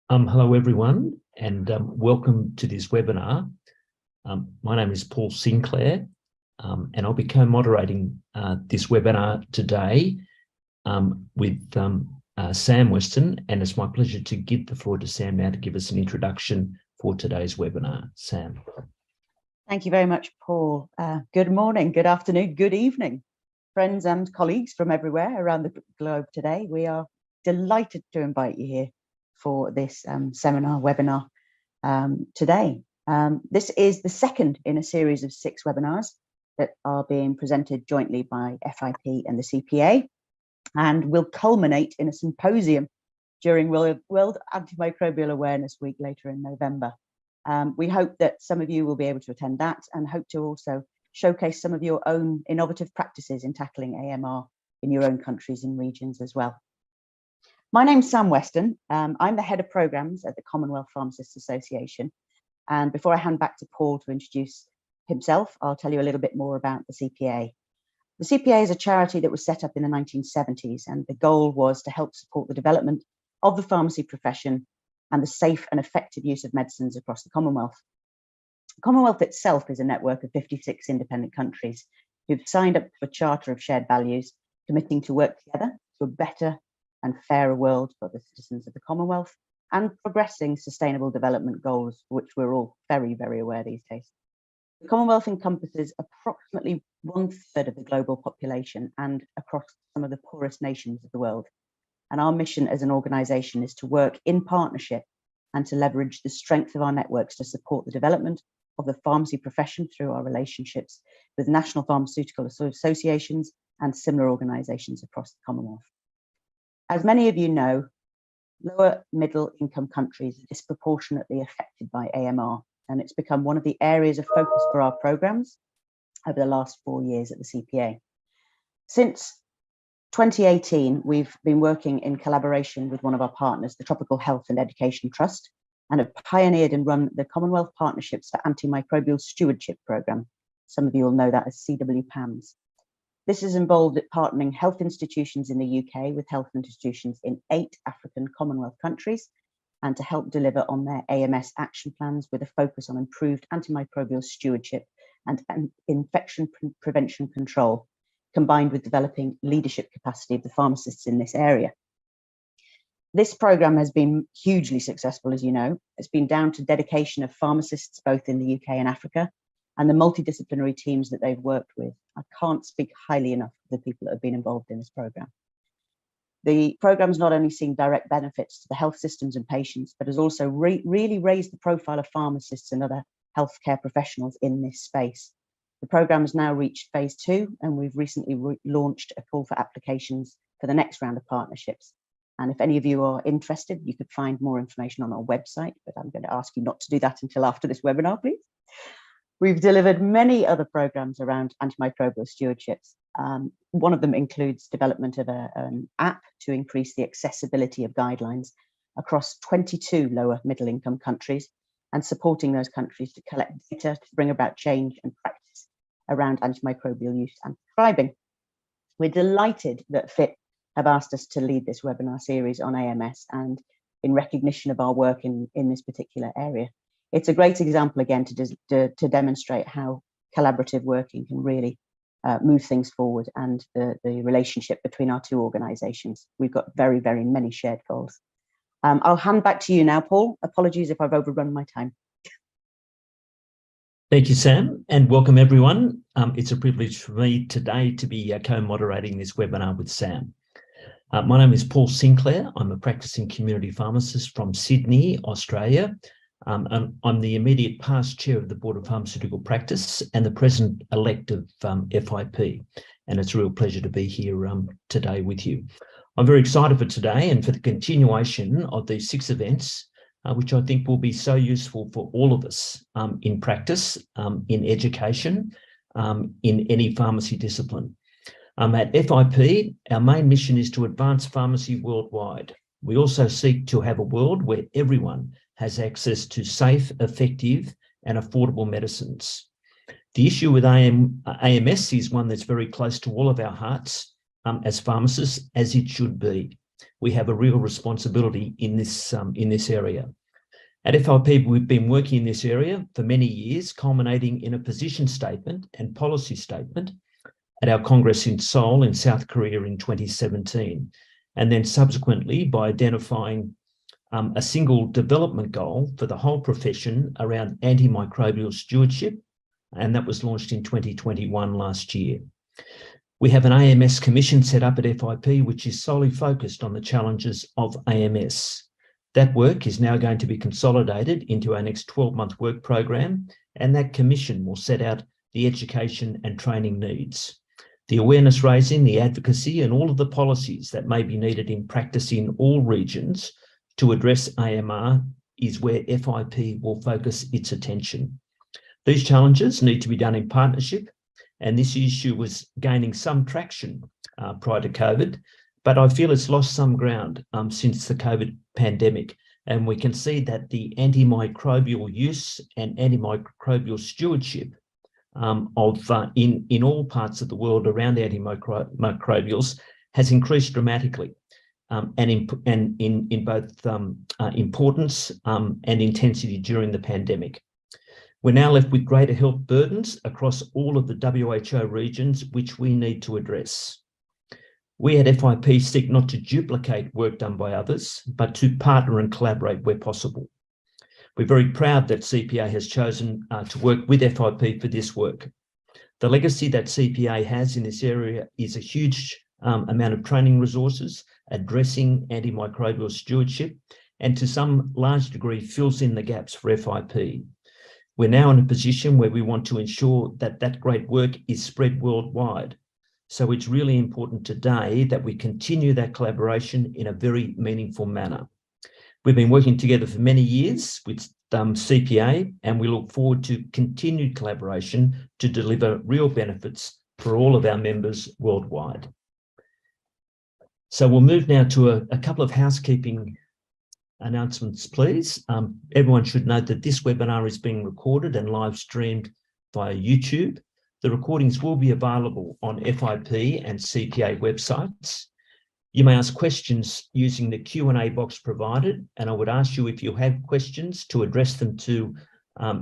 Hello everyone, and welcome to this webinar. My name is Paul Sinclair, and I'll be co-moderating this webinar today with Sam Weston, and it's my pleasure to give the floor to Sam now to give us an introduction for today's webinar. Sam. Thank you very much, Paul. Good morning, good afternoon, good evening, friends and colleagues from everywhere around the globe today. We are delighted to invite you here for this seminar webinar today. This is the second in a series of 6 webinars that are being presented jointly by FIP and the CPA, and will culminate in a symposium during World Antimicrobial Awareness Week later in November. We hope that some of you will be able to attend that, and hope to also showcase some of your own innovative practices in tackling AMR in your own countries and regions as well. My name's Sam Weston. I'm the head of programs at the Commonwealth Pharmacists Association. And before I hand back to Paul to introduce himself, I'll tell you a little bit more about the CPA. The CPA is a charity that was set up in the 1970s, and the goal was to help support the development of the pharmacy profession and the safe and effective use of medicines across the Commonwealth. The Commonwealth itself is a network of 56 independent countries who've signed up for a Charter of Shared Values, committing to work together to a better and fairer world for the citizens of the Commonwealth, and progressing sustainable development goals, which we're all very, very aware these days. The Commonwealth encompasses approximately 1/3 of the global population and across some of the poorest nations of the world. And our mission as an organisation is to work in partnership and to leverage the strength of our networks to support the development of the pharmacy profession through our relationships with national pharmaceutical associations and similar organisations across the Commonwealth. As many of you know, lower middle income countries are disproportionately affected by AMR, and it's become one of the areas of focus for our programmes over the last 4 years at the CPA. Since 2018, we've been working in collaboration with one of our partners, the Tropical Health and Education Trust, and have pioneered and run the Commonwealth Partnerships for Antimicrobial Stewardship Programme. Some of you will know that as CWPAMS. This is involved at partnering health institutions in the UK with health institutions in 8 African Commonwealth countries, and to help deliver on their AMS action plans with a focus on improved antimicrobial stewardship and infection prevention control, combined with developing leadership capacity of the pharmacists in this area. This programme has been hugely successful, as you know. It's been down to dedication of pharmacists both in the UK and Africa, and the multidisciplinary teams that they've worked with. I can't speak highly enough of the people that have been involved in this programme. The programme's not only seen direct benefits to the health systems and patients, but has also really raised the profile of pharmacists and other healthcare professionals in this space. The programme has now reached phase 2, and we've recently launched a call for applications for the next round of partnerships. And if any of you are interested, you could find more information on our website, but I'm going to ask you not to do that until after this webinar, please. We've delivered many other programs around antimicrobial stewardships. One of them includes development of an app to increase the accessibility of guidelines across 22 lower middle income countries, and supporting those countries to collect data to bring about change and practice around antimicrobial use and prescribing. We're delighted that FIP have asked us to lead this webinar series on AMS, and in recognition of our work in this particular area. It's a great example, again, to demonstrate how collaborative working can really move things forward, and the relationship between our 2 organisations. We've got very, very many shared goals. I'll hand back to you now, Paul. Apologies if I've overrun my time. Thank you, Sam, and welcome everyone. It's a privilege for me today to be co-moderating this webinar with Sam. My name is Paul Sinclair. I'm a practicing community pharmacist from Sydney, Australia. I'm the immediate past chair of the Board of Pharmaceutical Practice and the president-elect of FIP, and it's a real pleasure to be here today with you. I'm very excited for today and for the continuation of these 6 events, which I think will be so useful for all of us in practice, in education, in any pharmacy discipline. At FIP, our main mission is to advance pharmacy worldwide. We also seek to have a world where everyone has access to safe, effective and affordable medicines. The issue with AMS is one that's very close to all of our hearts as pharmacists, as it should be. we have a real responsibility in this area. At FIP, we've been working in this area for many years, culminating in a position statement and policy statement at our Congress in Seoul in South Korea in 2017, and then subsequently by identifying a single development goal for the whole profession around antimicrobial stewardship, and that was launched in 2021 last year. We have an AMS commission set up at FIP, which is solely focused on the challenges of AMS. That work is now going to be consolidated into our next 12-month work program, and that commission will set out the education and training needs, the awareness raising, the advocacy, and all of the policies that may be needed in practice in all regions to address AMR is where FIP will focus its attention. These challenges need to be done in partnership, and this issue was gaining some traction prior to COVID, but I feel it's lost some ground since the COVID pandemic, and we can see that the antimicrobial use and antimicrobial stewardship in all parts of the world around antimicrobials has increased dramatically. And in both importance and intensity during the pandemic. We're now left with greater health burdens across all of the WHO regions, which we need to address. We at FIP seek not to duplicate work done by others, but to partner and collaborate where possible. We're very proud that CPA has chosen to work with FIP for this work. The legacy that CPA has in this area is a huge amount of training resources addressing antimicrobial stewardship, and to some large degree fills in the gaps for FIP. We're now in a position where we want to ensure that that great work is spread worldwide. So it's really important today that we continue that collaboration in a very meaningful manner. We've been working together for many years with CPA, and we look forward to continued collaboration to deliver real benefits for all of our members worldwide. So we'll move now to a couple of housekeeping announcements, please. Everyone should note that this webinar is being recorded and live streamed via YouTube. The recordings will be available on FIP and CPA websites. You may ask questions using the Q&A box provided, and I would ask you, if you have questions, to address them to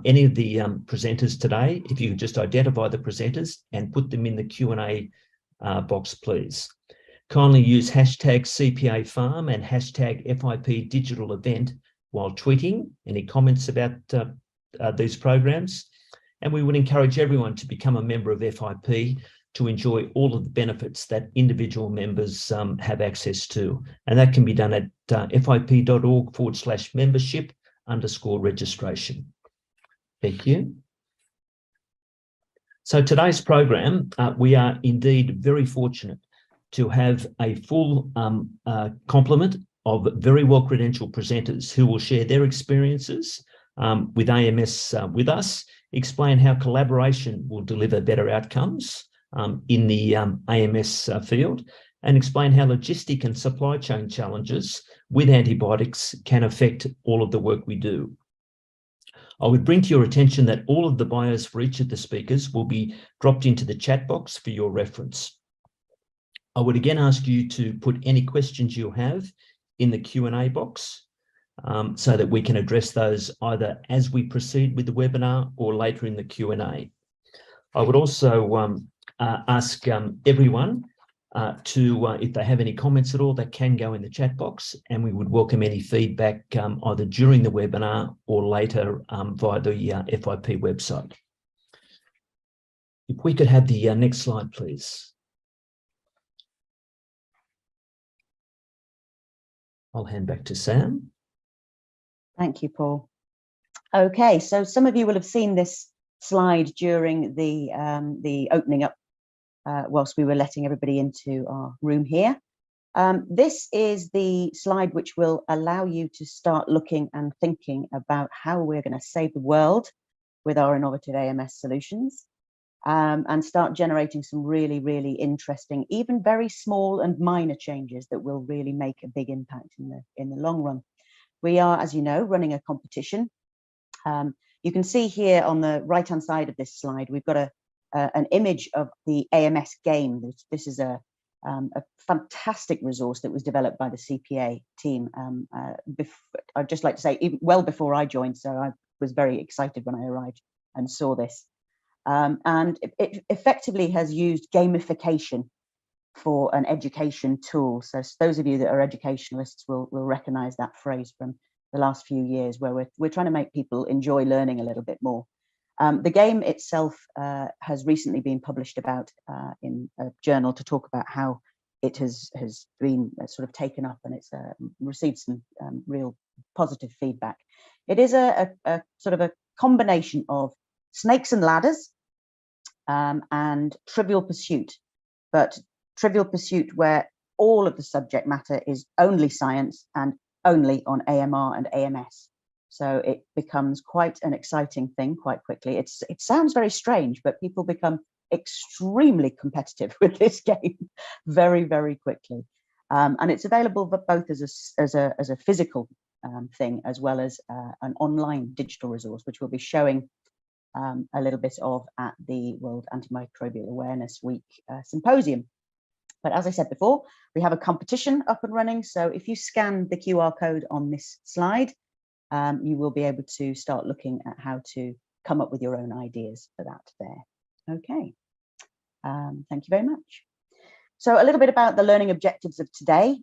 any of the presenters today. If you could just identify the presenters and put them in the Q&A box, please. Kindly use hashtag CPA Farm and hashtag FIP Digital Event while tweeting any comments about these programs. And we would encourage everyone to become a member of FIP to enjoy all of the benefits that individual members have access to. And that can be done at fip.org/membership_registration. Thank you. So today's program, we are indeed very fortunate to have a full complement of very well-credentialed presenters who will share their experiences with AMS with us, explain how collaboration will deliver better outcomes in the AMS field, and explain how logistic and supply chain challenges with antibiotics can affect all of the work we do. I would bring to your attention that all of the bios for each of the speakers will be dropped into the chat box for your reference. I would again ask you to put any questions you have in the Q&A box so that we can address those either as we proceed with the webinar or later in the Q&A. I would also ask everyone to, if they have any comments at all, that can go in the chat box, and we would welcome any feedback either during the webinar or later via the FIP website. If we could have the next slide, please. I'll hand back to Sam. Thank you, Paul. Okay, so some of you will have seen this slide during the opening up whilst we were letting everybody into our room here. This is the slide which will allow you to start looking and thinking about how we're going to save the world with our innovative AMS solutions, and start generating some really, really interesting, even very small and minor changes that will really make a big impact in the long run. We are, as you know, running a competition. You can see here on the right-hand side of this slide, we've got an image of the AMS game. This is a a fantastic resource that was developed by the CPA team. I'd just like to say, even well before I joined, so I was very excited when I arrived and saw this. And it effectively has used gamification for an education tool. So those of you that are educationalists will recognize that phrase from the last few years, where we're trying to make people enjoy learning a little bit more. The game itself has recently been published about in a journal to talk about how it has been sort of taken up, and it's received some real positive feedback. It is a sort of a combination of snakes and ladders and Trivial Pursuit, but Trivial Pursuit where all of the subject matter is only science and only on AMR and AMS. So it becomes quite an exciting thing quite quickly. It sounds very strange, but people become extremely competitive with this game very, very quickly. And it's available both as a physical thing, as well as an online digital resource, which we'll be showing a little bit of at the World Antimicrobial Awareness Week Symposium. But as I said before, we have a competition up and running. So if you scan the QR code on this slide, you will be able to start looking at how to come up with your own ideas for that there. Okay, thank you very much. So a little bit about the learning objectives of today.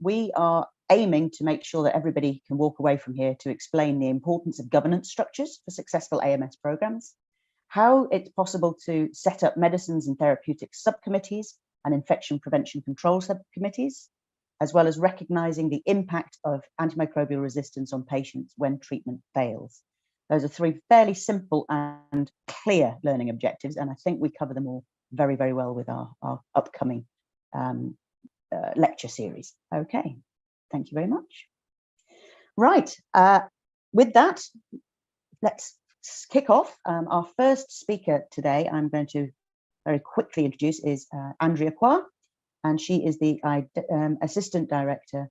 We are aiming to make sure that everybody can walk away from here to explain the importance of governance structures for successful AMS programs, how it's possible to set up medicines and therapeutics subcommittees and infection prevention control subcommittees, as well as recognizing the impact of antimicrobial resistance on patients when treatment fails. Those are three fairly simple and clear learning objectives, and I think we cover them all very, very well with our upcoming lecture series. Okay, thank you very much. Right, with that, let's kick off. Our first speaker today, I'm going to very quickly introduce, is Andrea Kwa, and she is the Assistant Director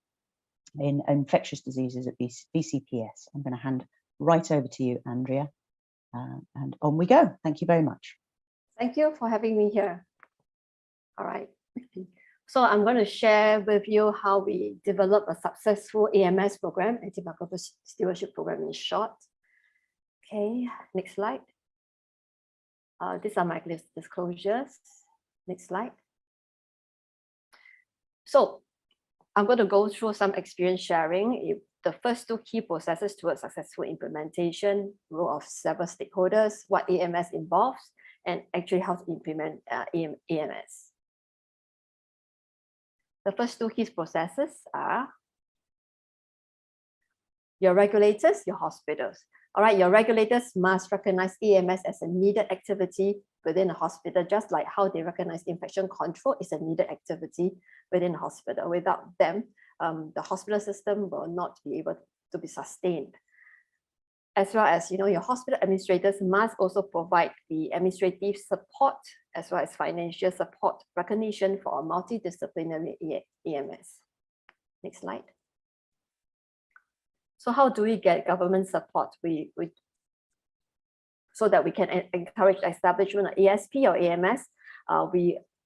in Infectious Diseases at BCPS. I'm going to hand right over to you, Andrea, and on we go. Thank you very much. Thank you for having me here. All right. So I'm going to share with you how we develop a successful AMS program, Antimicrobial Stewardship Program in short. Okay, next slide. These are my disclosures. Next slide. So I'm going to go through some experience sharing. The first two key processes towards successful implementation, role of several stakeholders, what AMS involves, and actually how to implement AMS. The first two key processes are your regulators, your hospitals. All right, your regulators must recognize AMS as a needed activity within a hospital, just like how they recognize infection control is a needed activity within a hospital. Without them, the hospital system will not be able to be sustained. As well as, your hospital administrators must also provide the administrative support as well as financial support recognition for a multidisciplinary AMS. Next slide. So how do we get government support? So that we can encourage the establishment of ASP or AMS.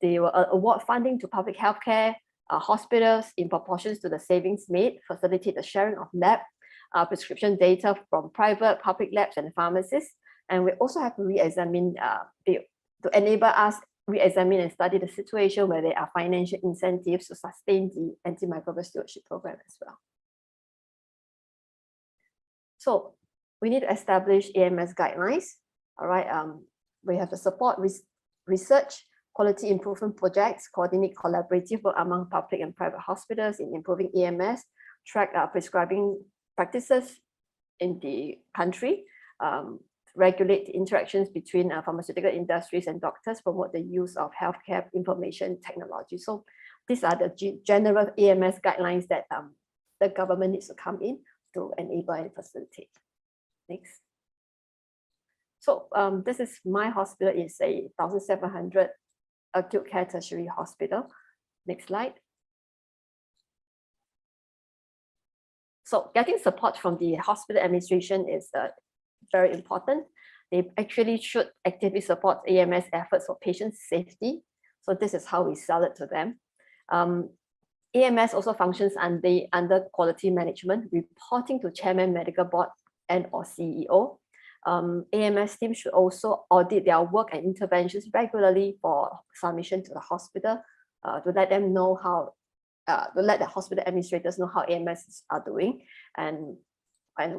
They will award funding to public healthcare hospitals in proportions to the savings made, facilitate the sharing of lab prescription data from private, public labs and pharmacists. And we also have to re-examine, to enable us re-examine and study the situation where there are financial incentives to sustain the antimicrobial stewardship program as well. So we need to establish AMS guidelines. All right, we have to support research, quality improvement projects, coordinate collaborative work among public and private hospitals in improving AMS, track prescribing practices in the country, regulate interactions between pharmaceutical industries and doctors, promote the use of healthcare information technology. So these are the general AMS guidelines that the government needs to come in to enable and facilitate. Next. So this is my hospital. It's a 1,700 acute care tertiary hospital. Next slide. So getting support from the hospital administration is very important. They actually should actively support AMS efforts for patient safety. So this is how we sell it to them. AMS also functions under quality management, reporting to Chairman Medical Board and or CEO. AMS team should also audit their work and interventions regularly for submission to the hospital to let them know how, to let the hospital administrators know how AMS are doing and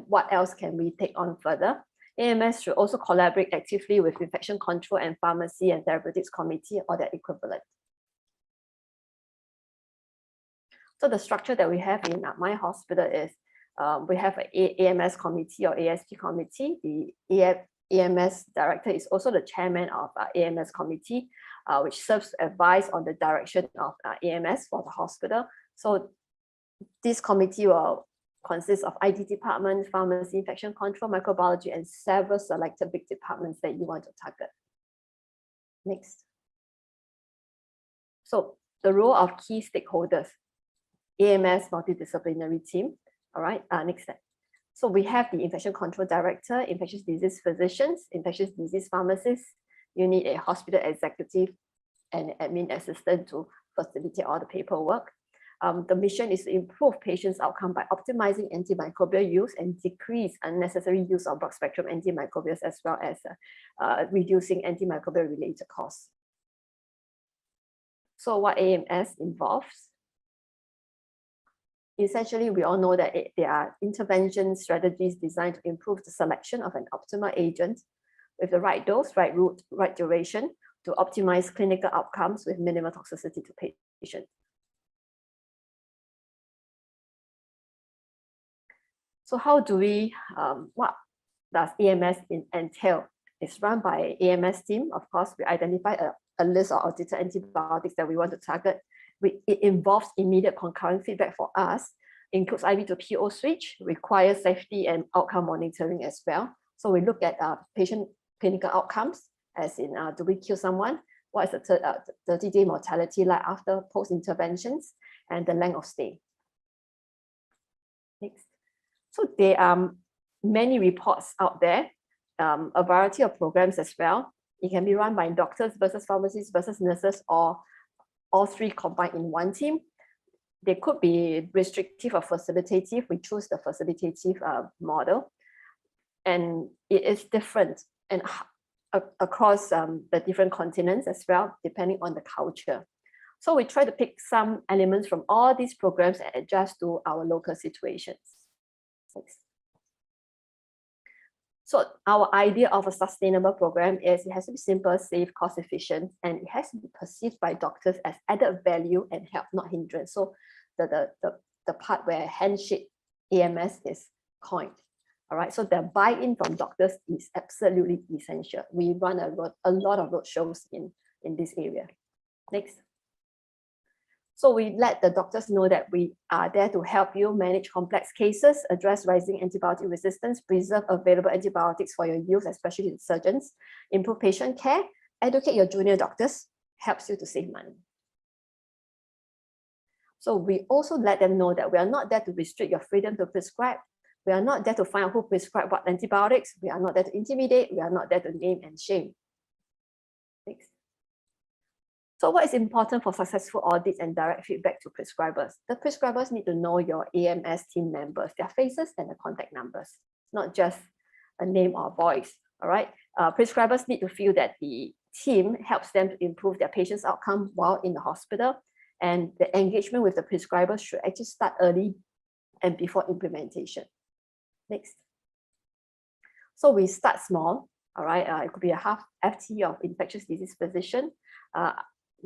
what else can we take on further. AMS should also collaborate actively with infection control and pharmacy and therapeutics committee or their equivalent. So the structure that we have in my hospital is we have an AMS committee or ASP committee. The AMS director is also the chairman of AMS committee, which serves to advise on the direction of AMS for the hospital. So this committee will consist of IT department, pharmacy, infection control, microbiology, and several selected big departments that you want to target. Next. So the role of key stakeholders, AMS multidisciplinary team. All right, next step. So we have the infection control director, infectious disease physicians, infectious disease pharmacists. You need a hospital executive and admin assistant to facilitate all the paperwork. The mission is to improve patients' outcome by optimizing antimicrobial use and decrease unnecessary use of broad spectrum antimicrobials, as well as reducing antimicrobial related costs. So what AMS involves? Essentially, we all know that there are intervention strategies designed to improve the selection of an optimal agent with the right dose, right route, right duration to optimize clinical outcomes with minimal toxicity to patients. So how do we, what does AMS entail? It's run by AMS team. Of course, we identify a list of audited antibiotics that we want to target. It involves immediate concurrent feedback for us, includes IV to PO switch, requires safety and outcome monitoring as well. So we look at patient clinical outcomes, as in do we kill someone? What is the 30-day mortality like after post-interventions, and the length of stay. Next. So there are many reports out there, a variety of programs as well. It can be run by doctors versus pharmacists versus nurses, or all three combined in one team. They could be restrictive or facilitative. We choose the facilitative model. And it is different and across the different continents as well, depending on the culture. So we try to pick some elements from all these programs and adjust to our local situations. Next. So our idea of a sustainable program is it has to be simple, safe, cost efficient, and it has to be perceived by doctors as added value and help, not hindrance. So the part where handshake AMS is coined. All right, so the buy-in from doctors is absolutely essential. We run a lot of roadshows in this area. Next. So we let the doctors know that we are there to help you manage complex cases, address rising antibiotic resistance, preserve available antibiotics for your use, especially with surgeons, improve patient care, educate your junior doctors, helps you to save money. So we also let them know that we are not there to restrict your freedom to prescribe. We are not there to find out who prescribed what antibiotics. We are not there to intimidate. We are not there to name and shame. Next. So what is important for successful audits and direct feedback to prescribers? The prescribers need to know your AMS team members, their faces and the contact numbers, not just a name or voice, all right? Prescribers need to feel that the team helps them to improve their patient's outcome while in the hospital, and the engagement with the prescribers should actually start early and before implementation. Next. So we start small, all right? It could be a half FTE of infectious disease physician.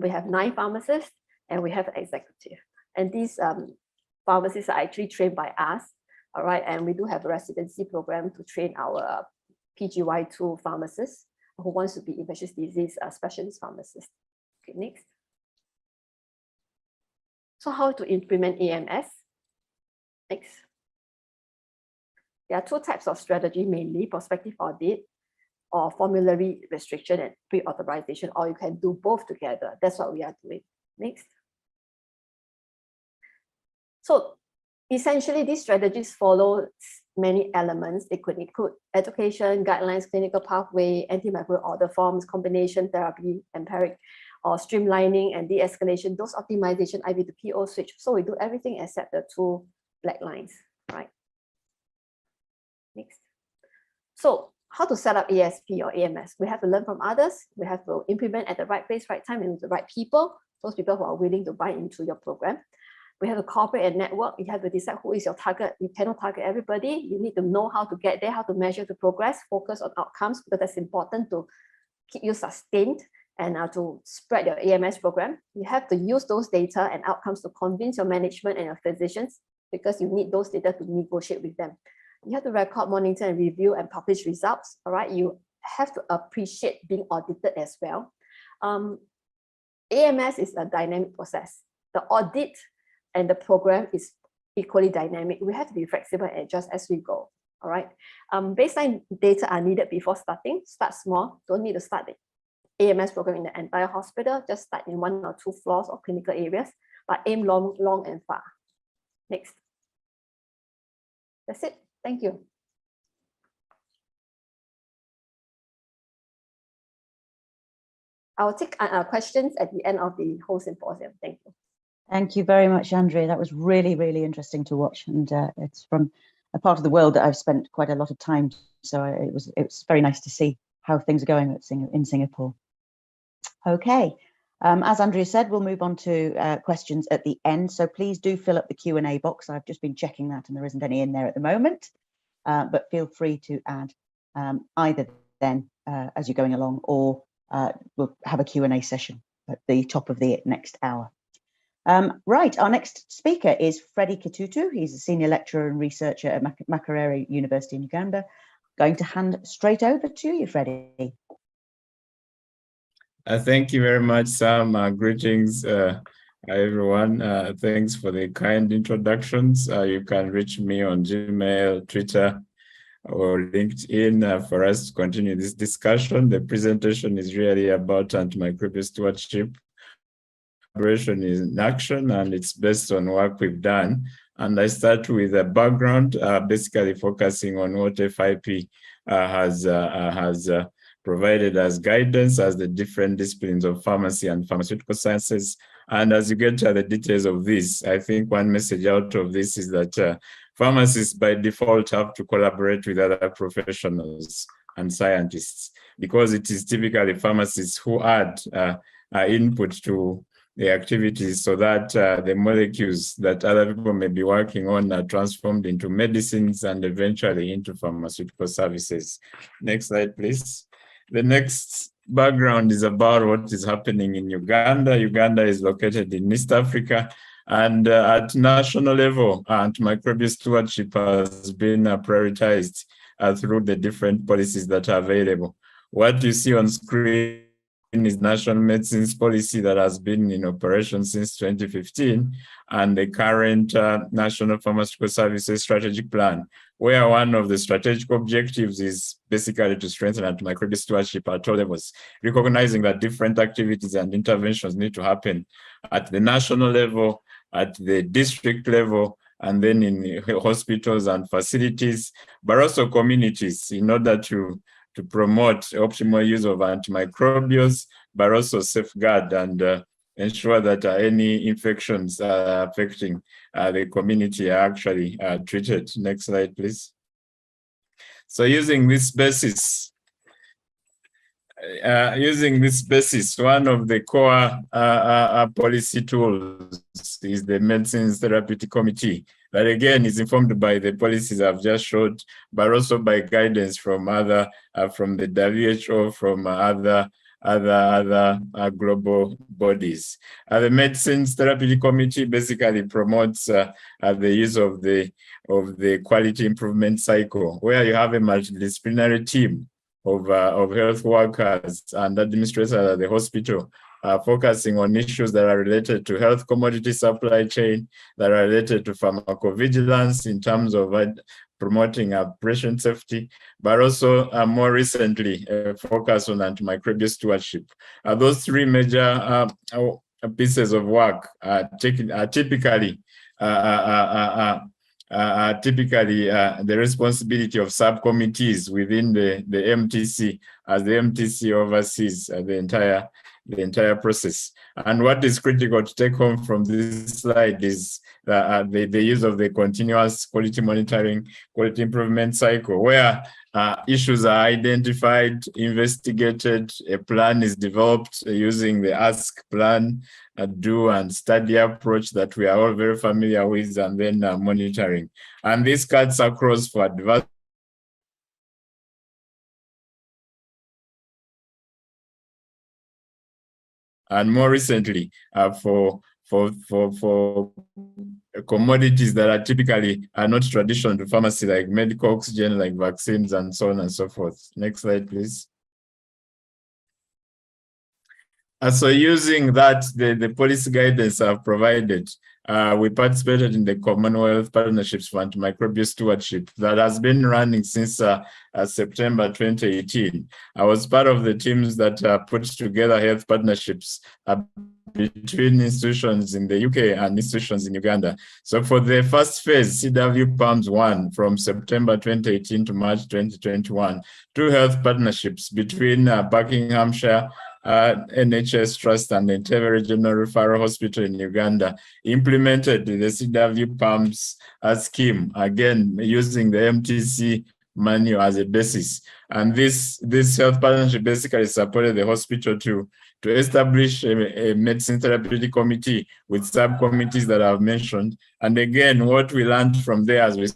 We have 9 pharmacists and we have an executive. And these pharmacists are actually trained by us, all right? And we do have a residency program to train our PGY2 pharmacists who wants to be infectious disease specialist pharmacists. Okay, next. So how to implement AMS? Next. There are 2 types of strategy, mainly prospective audit or formulary restriction and pre-authorization, or you can do both together. That's what we are doing. Next. So essentially, these strategies follow many elements. They could include education, guidelines, clinical pathway, antimicrobial order forms, combination therapy, empiric or streamlining and de-escalation, those optimization, IV to PO switch. So we do everything except the 2 black lines, right? Next. So how to set up ASP or AMS? We have to learn from others. We have to implement at the right place, right time, and with the right people, those people who are willing to buy into your program. We have to cooperate and network. You have to decide who is your target. You cannot target everybody. You need to know how to get there, how to measure the progress, focus on outcomes, because that's important to keep you sustained and to spread your AMS program. You have to use those data and outcomes to convince your management and your physicians, because you need those data to negotiate with them. You have to record, monitor, and review and publish results. All right, you have to appreciate being audited as well. AMS is a dynamic process. The audit and the program is equally dynamic. We have to be flexible and adjust as we go. All right. Baseline data are needed before starting. Start small. Don't need to start the AMS program in the entire hospital. Just start in 1 or 2 floors or clinical areas, but aim long and far. Next. That's it. Thank you. I'll take questions at the end of the whole symposium. Thank you. Thank you very much, Andrea. That was really, really interesting to watch. And it's from a part of the world that I've spent quite a lot of time. So it was very nice to see how things are going in Singapore. Okay. As Andrea said, we'll move on to questions at the end. So please do fill up the Q&A box. I've just been checking that and there isn't any in there at the moment. But feel free to add either then as you're going along, or we'll have a Q&A session at the top of the next hour. Right, our next speaker is Freddie Kitutu. He's a senior lecturer and researcher at Makerere University in Uganda. Going to hand straight over to you, Freddie. Thank you very much, Sam. Greetings, everyone. Thanks for the kind introductions. You can reach me on Gmail, Twitter, or LinkedIn for us to continue this discussion. The presentation is really about antimicrobial stewardship. Collaboration is in action, and it's based on work we've done. And I start with a background, basically focusing on what FIP has provided as guidance as the different disciplines of pharmacy and pharmaceutical sciences. And as you get to the details of this, I think one message out of this is that pharmacists by default have to collaborate with other professionals and scientists, because it is typically pharmacists who add input to the activities so that the molecules that other people may be working on are transformed into medicines and eventually into pharmaceutical services. Next slide, please. The next background is about what is happening in Uganda. Uganda is located in East Africa, and at national level, antimicrobial stewardship has been prioritized through the different policies that are available. What you see on screen is National Medicines Policy that has been in operation since 2015, and the current National Pharmaceutical Services Strategic Plan, where one of the strategic objectives is basically to strengthen antimicrobial stewardship at all levels, recognizing that different activities and interventions need to happen at the national level, at the district level, and then in hospitals and facilities, but also communities, in order to promote optimal use of antimicrobials, but also safeguard and ensure that any infections affecting the community are actually treated. Next slide, please. So using this basis, one of the core policy tools is the Medicines Therapeutic Committee. That again is informed by the policies I've just showed, but also by guidance from from the WHO, from other global bodies. The Medicines Therapeutic Committee basically promotes the use of the quality improvement cycle, where you have a multidisciplinary team of health workers and administrators at the hospital, focusing on issues that are related to health commodity supply chain, that are related to pharmacovigilance in terms of promoting patient safety, but also more recently, focus on antimicrobial stewardship. Those three major pieces of work are typically the responsibility of subcommittees within the MTC, as the MTC oversees the the entire process. And what is critical to take home from this slide is the use of the continuous quality monitoring, quality improvement cycle, where issues are identified, investigated, a plan is developed using the ask, plan, do, and study approach that we are all very familiar with, and then monitoring. And this cuts across for advanced and more recently for commodities that are typically not traditional to pharmacy, like medical oxygen, like vaccines, and so on and so forth. Next slide, please. So using that, the policy guidance I've provided, we participated in the Commonwealth Partnerships for Antimicrobial Stewardship that has been running since September 2018. I was part of the teams that put together health partnerships between institutions in the UK and institutions in Uganda. So for the first phase, CW PALMS 1 from September 2018 to March 2021, 2 health partnerships between Buckinghamshire NHS Trust and the Entebbe Regional Referral Hospital in Uganda implemented the CW PALMS scheme, again using the MTC manual as a basis. And this health partnership basically supported the hospital to establish a medicine therapeutic committee with subcommittees that I've mentioned. And again, what we learned from there, as we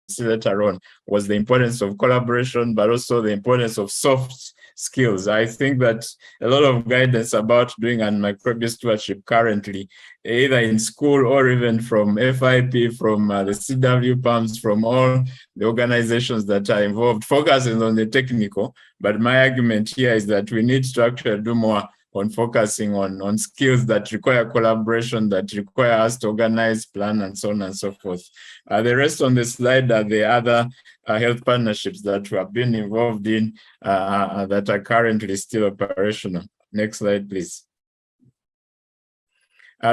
see later on, was the importance of collaboration, but also the importance of soft skills. I think that a lot of guidance about doing antimicrobial stewardship currently, either in school or even from FIP, from the CW PALMS, from all the organizations that are involved, focuses on the technical. But my argument here is that we need to actually do more on focusing on skills that require collaboration, that require us to organize, plan, and so on and so forth. The rest on the slide are the other health partnerships that we have been involved in that are currently still operational. Next slide, please.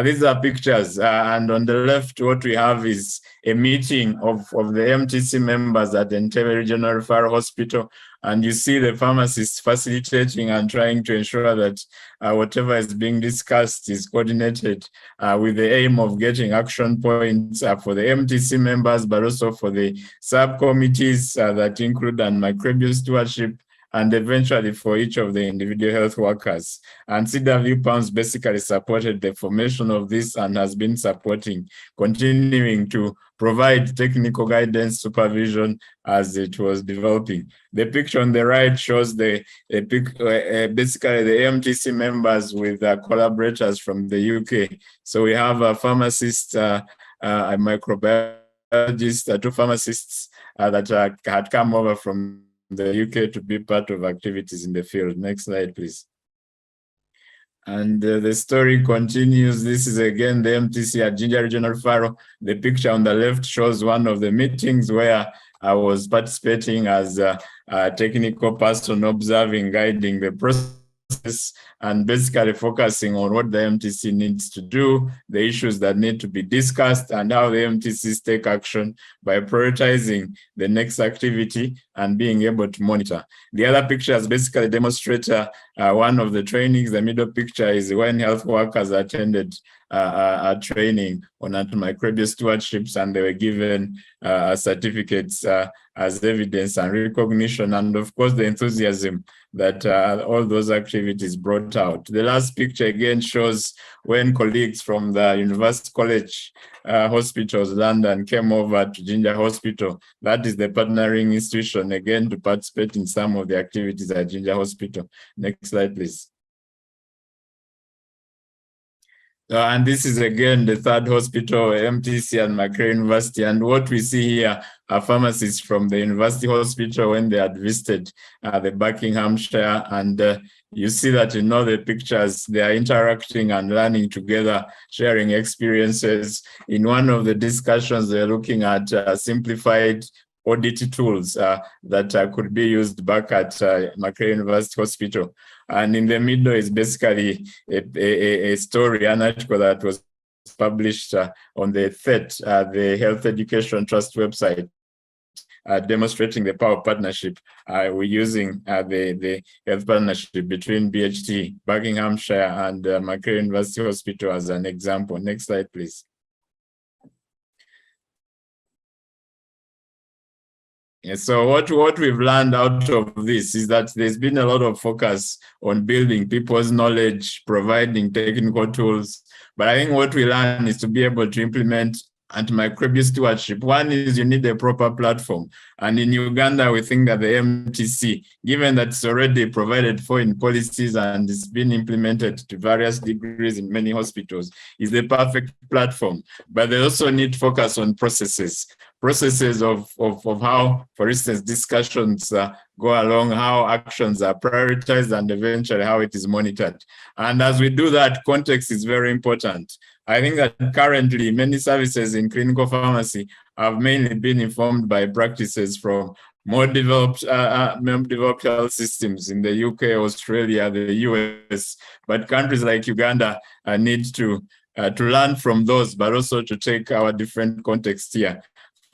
These are pictures, and on the left, what we have is a meeting of the MTC members at the Entebbe Regional Referral Hospital, and you see the pharmacists facilitating and trying to ensure that whatever is being discussed is coordinated with the aim of getting action points for the MTC members, but also for the subcommittees that include antimicrobial stewardship, and eventually for each of the individual health workers. And CW PALMS basically supported the formation of this and has been supporting, continuing to provide technical guidance, supervision as it was developing. The picture on the right shows basically the MTC members with collaborators from the UK. So we have a pharmacist, a microbiologist, 2 pharmacists that had come over from the UK to be part of activities in the field. Next slide, please. And the story continues. This is again the MTC at Jinja Regional Referral. The picture on the left shows one of the meetings where I was participating as a technical person, observing, guiding the process, and basically focusing on what the MTC needs to do, the issues that need to be discussed, and how the MTCs take action by prioritizing the next activity and being able to monitor. The other pictures basically demonstrate one of the trainings. The middle picture is when health workers attended a training on antimicrobial stewardships, and they were given certificates as evidence and recognition, and of course the enthusiasm that all those activities brought out. The last picture again shows when colleagues from the University College Hospitals London came over to Jinja Hospital. That is the partnering institution, again, to participate in some of the activities at Jinja Hospital. Next slide, please. And this is again the 3rd hospital, MTC and Makerere University. And what we see here are pharmacists from the University Hospital when they had visited the Buckinghamshire. And you see that in all the pictures, they are interacting and learning together, sharing experiences. In one of the discussions, they're looking at simplified audit tools that could be used back at Makerere University Hospital. And in the middle is basically a story, an article that was published on the THET, the Health Education Trust website, demonstrating the power of partnership. We're using the health partnership between BHT, Buckinghamshire, and Makerere University Hospital as an example. Next slide, please. So what we've learned out of this is that there's been a lot of focus on building people's knowledge, providing technical tools. But I think what we learn is to be able to implement antimicrobial stewardship. One is you need a proper platform. And in Uganda, we think that the MTC, given that it's already provided for in policies and it's been implemented to various degrees in many hospitals, is the perfect platform. But they also need focus on processes of how, for instance, discussions go along, how actions are prioritized, and eventually how it is monitored. And as we do that, context is very important. I think that currently many services in clinical pharmacy have mainly been informed by practices from more developed health systems in the UK, Australia, the US, but countries like Uganda need to learn from those, but also to take our different contexts here.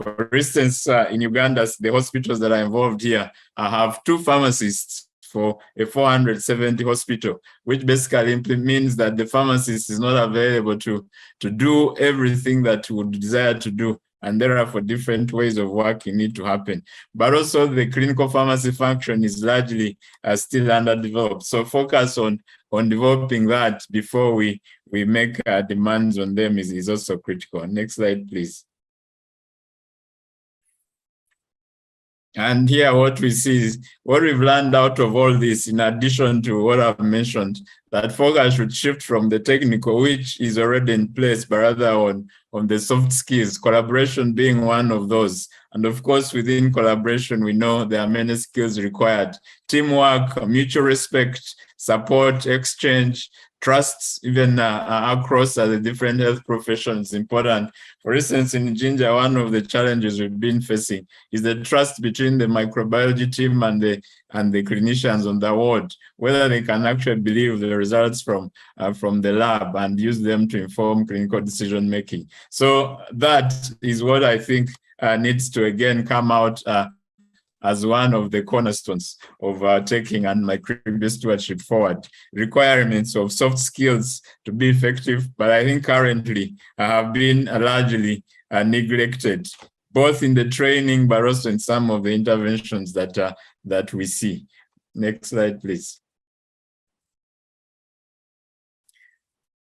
For instance, in Uganda, the hospitals that are involved here have 2 pharmacists for a 470 hospital, which basically means that the pharmacist is not available to do everything that he would desire to do. And therefore, different ways of working need to happen. But also the clinical pharmacy function is largely still underdeveloped. So focus on developing that before we make demands on them is also critical. Next slide, please. And here what we see is what we've learned out of all this, in addition to what I've mentioned, that focus should shift from the technical, which is already in place, but rather on the soft skills, collaboration being one of those. And of course, within collaboration, we know there are many skills required: teamwork, mutual respect, support, exchange, trust, even across the different health professions, important. For instance, in Ginger, one of the challenges we've been facing is the trust between the microbiology team and the clinicians on the ward, whether they can actually believe the results from the lab and use them to inform clinical decision making. So that is what I think needs to again come out as one of the cornerstones of taking antimicrobial stewardship forward. Requirements of soft skills to be effective, but I think currently have been largely neglected, both in the training, but also in some of the interventions that we see. Next slide, please.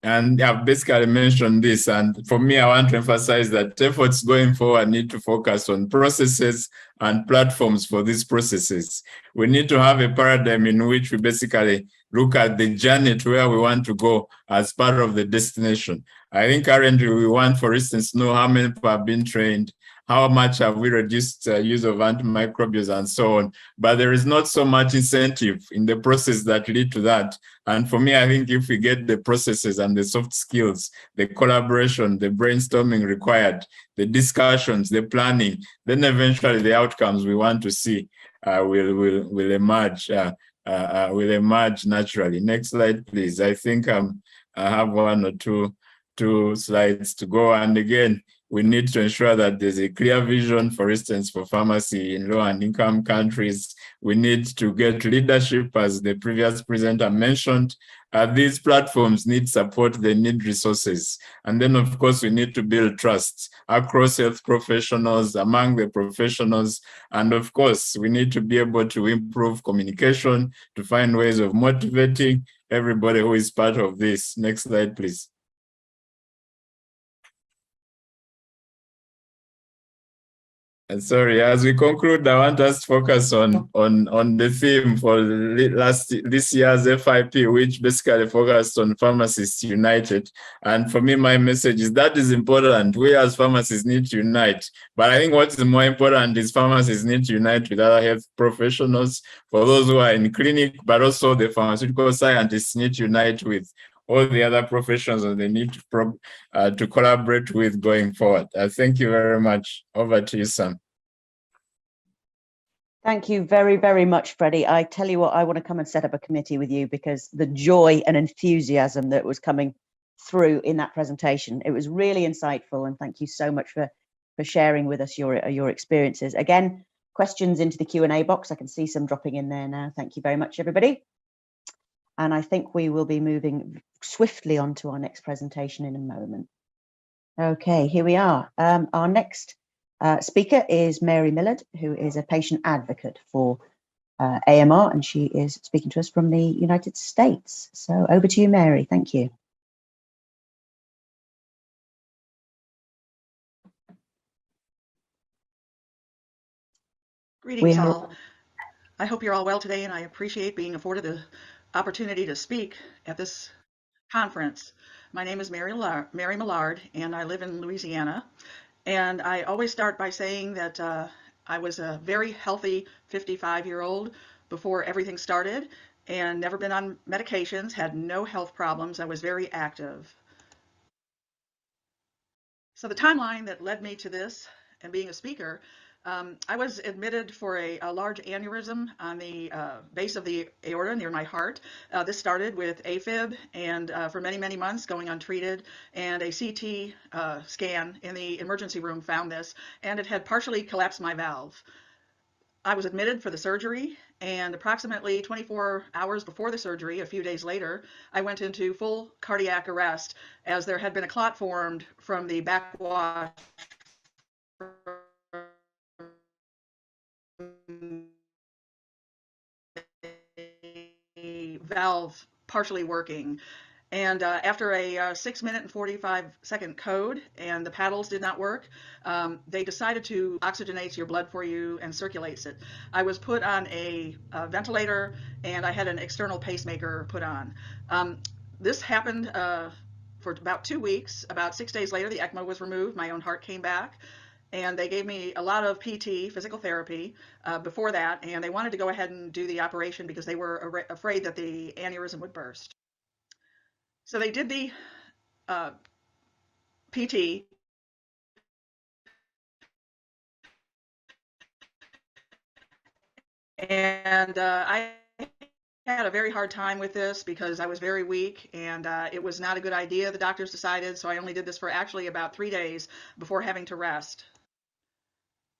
And I've basically mentioned this, and for me, I want to emphasize that efforts going forward need to focus on processes and platforms for these processes. We need to have a paradigm in which we basically look at the journey to where we want to go as part of the destination. I think currently we want, for instance, to know how many people have been trained, how much have we reduced use of antimicrobials and so on. But there is not so much incentive in the process that lead to that. And for me, I think if we get the processes and the soft skills, the collaboration, the brainstorming required, the discussions, the planning, then eventually the outcomes we want to see will emerge naturally. Next slide, please. I think I have one or two slides to go. And again, we need to ensure that there's a clear vision, for instance, for pharmacy in low and income countries. We need to get leadership, as the previous presenter mentioned. These platforms need support, they need resources. And then, of course, we need to build trust across health professionals, among the professionals. And of course, we need to be able to improve communication, to find ways of motivating everybody who is part of this. Next slide, please. And sorry, as we conclude, I want us to focus on the theme for this year's FIP, which basically focused on Pharmacists United. And for me, my message is that is important. We as pharmacists need to unite. But I think what's more important is pharmacists need to unite with other health professionals, for those who are in clinic, but also the pharmaceutical scientists need to unite with all the other professions that they need to collaborate with going forward. Thank you very much. Over to you, Sam. Thank you very, very much, Freddie. I tell you what, I want to come and set up a committee with you, because the joy and enthusiasm that was coming through in that presentation, it was really insightful. And thank you so much for sharing with us your experiences. Again, questions into the Q&A box. I can see some dropping in there now. Thank you very much, everybody. And I think we will be moving swiftly on to our next presentation in a moment. Okay, here we are. Our next speaker is Mary Millard, who is a patient advocate for AMR, and she is speaking to us from the United States. So over to you, Mary. Thank you. Greetings all. I hope you're all well today, and I appreciate being afforded the opportunity to speak at this conference. My name is Mary Millard, and I live in Louisiana. And I always start by saying that I was a very healthy 55-year-old before everything started, and never been on medications, had no health problems. I was very active. So the timeline that led me to this and being a speaker, I was admitted for a large aneurysm on the base of the aorta near my heart. This started with AFib, and for many, many months going untreated, and a CT scan in the emergency room found this, and it had partially collapsed my valve. I was admitted for the surgery, and approximately 24 hours before the surgery, a few days later, I went into full cardiac arrest as there had been a clot formed from the backwash valve partially working. And after a 6-minute and 45-second code, and the paddles did not work, they decided to oxygenate your blood for you and circulates it. I was put on a ventilator, and I had an external pacemaker put on. This happened for about 2 weeks. About 6 days later, the ECMO was removed. My own heart came back. And they gave me a lot of PT, physical therapy, before that, and they wanted to go ahead and do the operation because they were afraid that the aneurysm would burst. So they did the PT, and I had a very hard time with this because I was very weak, and it was not a good idea, the doctors decided, so I only did this for actually about 3 days before having to rest.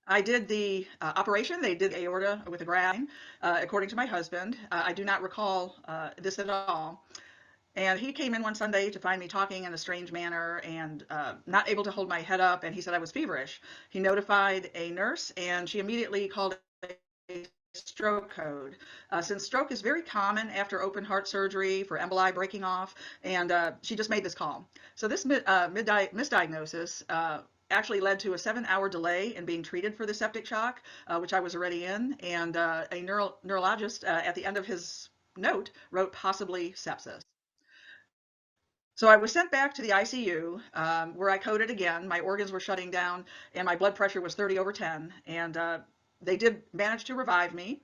I did the operation. They did aorta with a graft, according to my husband. I do not recall this at all. And he came in one Sunday to find me talking in a strange manner and not able to hold my head up, and he said I was feverish. He notified a nurse, and she immediately called a stroke code. Since stroke is very common after open heart surgery for emboli breaking off, and she just made this call. So this misdiagnosis actually led to a 7-hour delay in being treated for the septic shock, which I was already in, and a neurologist at the end of his note wrote possibly sepsis. So I was sent back to the ICU where I coded again. My organs were shutting down and my blood pressure was 30/10, and they did manage to revive me.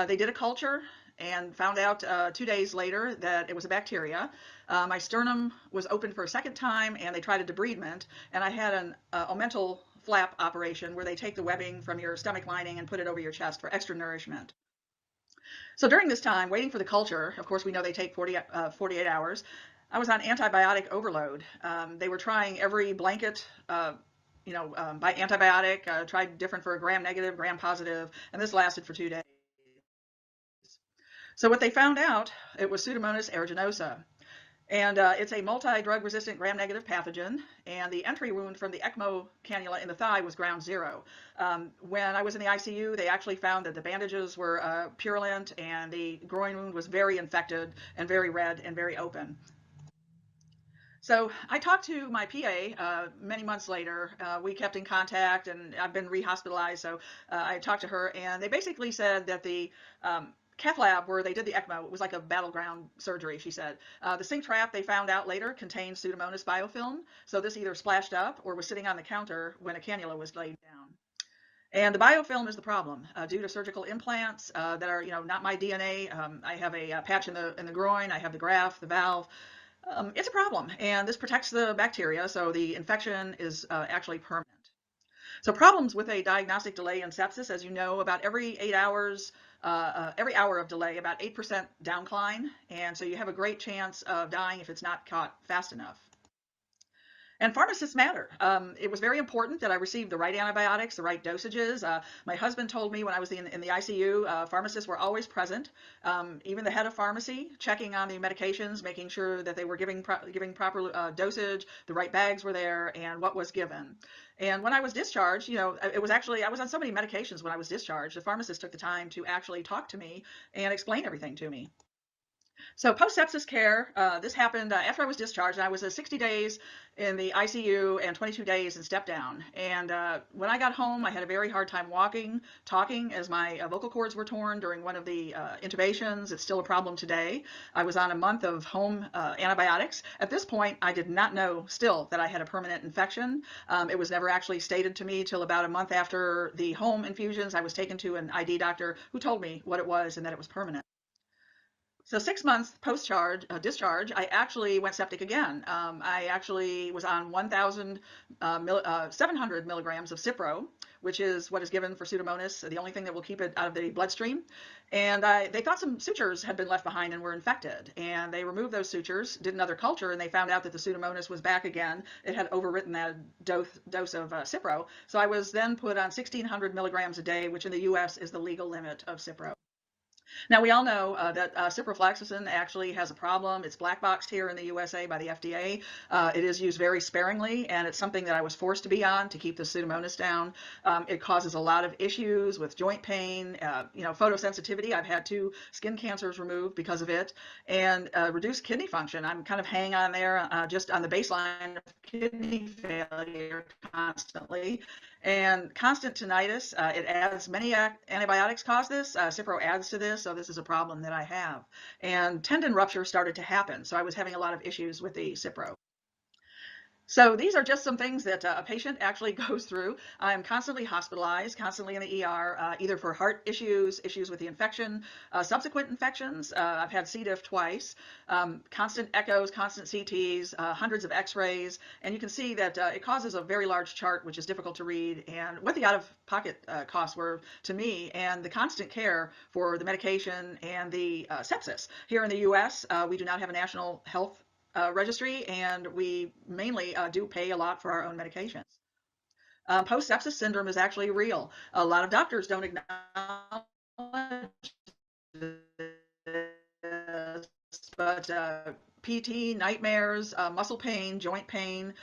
They did a culture and found out 2 days later that it was a bacteria. My sternum was opened for a second time, and they tried a debridement, and I had an omental flap operation where they take the webbing from your stomach lining and put it over your chest for extra nourishment. So during this time, waiting for the culture, of course, we know they take 48 hours, I was on antibiotic overload. They were trying every blanket by antibiotic, tried different for gram negative, gram positive, and this lasted for 2 days. So what they found out, it was Pseudomonas aeruginosa. And it's a multi-drug resistant gram-negative pathogen, and the entry wound from the ECMO cannula in the thigh was ground zero. When I was in the ICU, they actually found that the bandages were purulent, and the groin wound was very infected and very red and very open. So I talked to my PA many months later. We kept in contact, and I've been rehospitalized, so I talked to her, and they basically said that the cath lab where they did the ECMO was like a battleground surgery, she said. The sink trap they found out later contained Pseudomonas biofilm, so this either splashed up or was sitting on the counter when a cannula was laid down. And the biofilm is the problem due to surgical implants that are, not my DNA. I have a patch in the groin. I have the graft, the valve. It's a problem, and this protects the bacteria, so the infection is actually permanent. So problems with a diagnostic delay in sepsis, as you know, about every 8 hours, every hour of delay, about 8% downcline, and so you have a great chance of dying if it's not caught fast enough. And pharmacists matter. It was very important that I received the right antibiotics, the right dosages. My husband told me when I was in the ICU, pharmacists were always present. Even the head of pharmacy, checking on the medications, making sure that they were giving proper dosage, the right bags were there, and what was given. And when I was discharged, it was actually, I was on so many medications when I was discharged, the pharmacist took the time to actually talk to me and explain everything to me. So post-sepsis care, this happened after I was discharged. I was 60 days in the ICU and 22 days in step down. And when I got home, I had a very hard time walking, talking, as my vocal cords were torn during one of the intubations. It's still a problem today. I was on a month of home antibiotics. At this point, I did not know still that I had a permanent infection. It was never actually stated to me till about a month after the home infusions. I was taken to an ID doctor who told me what it was and that it was permanent. So 6 months discharge, I actually went septic again. I actually was on 1,700 milligrams of Cipro, which is what is given for Pseudomonas, the only thing that will keep it out of the bloodstream. And they thought some sutures had been left behind and were infected. And they removed those sutures, did another culture, and they found out that the Pseudomonas was back again. It had overwritten that dose of Cipro. So I was then put on 1,600 milligrams a day, which in the US is the legal limit of Cipro. Now, we all know that ciprofloxacin actually has a problem. It's black boxed here in the USA by the FDA. It is used very sparingly, and it's something that I was forced to be on to keep the Pseudomonas down. It causes a lot of issues with joint pain, photosensitivity. I've had 2 skin cancers removed because of it, and reduced kidney function. I'm kind of hanging on there just on the baseline of kidney failure constantly. And constant tinnitus, it adds, many antibiotics cause this, Cipro adds to this, so this is a problem that I have. And tendon rupture started to happen, so I was having a lot of issues with the Cipro. So these are just some things that a patient actually goes through. I'm constantly hospitalized, constantly in the ER, either for heart issues with the infection, subsequent infections. I've had C. diff twice, constant echoes, constant CTs, hundreds of x-rays, and you can see that it causes a very large chart, which is difficult to read, and what the out-of-pocket costs were to me, and the constant care for the medication and the sepsis. Here in the US, we do not have a national health registry, and we mainly do pay a lot for our own medications. Post-sepsis syndrome is actually real. A lot of doctors don't acknowledge this, but PT, nightmares, muscle pain, joint pain,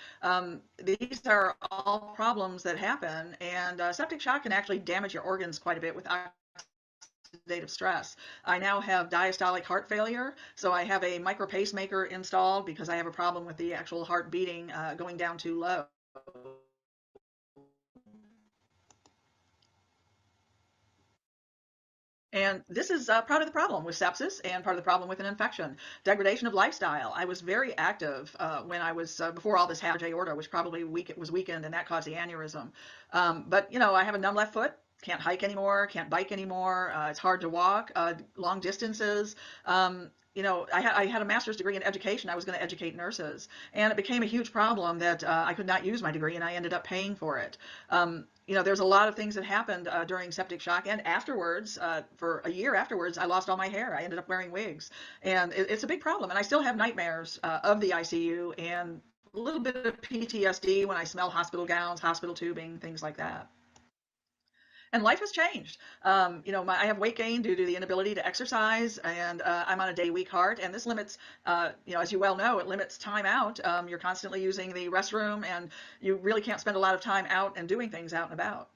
these are all problems that happen, and septic shock can actually damage your organs quite a bit with oxidative stress. I now have diastolic heart failure, so I have a micro pacemaker installed because I have a problem with the actual heart beating going down too low. And this is part of the problem with sepsis and part of the problem with an infection. Degradation of lifestyle. I was very active when I was, before all this happened, aorta, which probably was weakened, and that caused the aneurysm. But, I have a numb left foot. Can't hike anymore, can't bike anymore. It's hard to walk long distances. I had a master's degree in education. I was going to educate nurses, and it became a huge problem that I could not use my degree, and I ended up paying for it. There's a lot of things that happened during septic shock, and afterwards, for a year afterwards, I lost all my hair. I ended up wearing wigs, and it's a big problem. And I still have nightmares of the ICU and a little bit of PTSD when I smell hospital gowns, hospital tubing, things like that. And life has changed. I have weight gain due to the inability to exercise, and I'm on a day-week heart, and this limits, as you well know, it limits time out. You're constantly using the restroom, and you really can't spend a lot of time out and doing things out and about.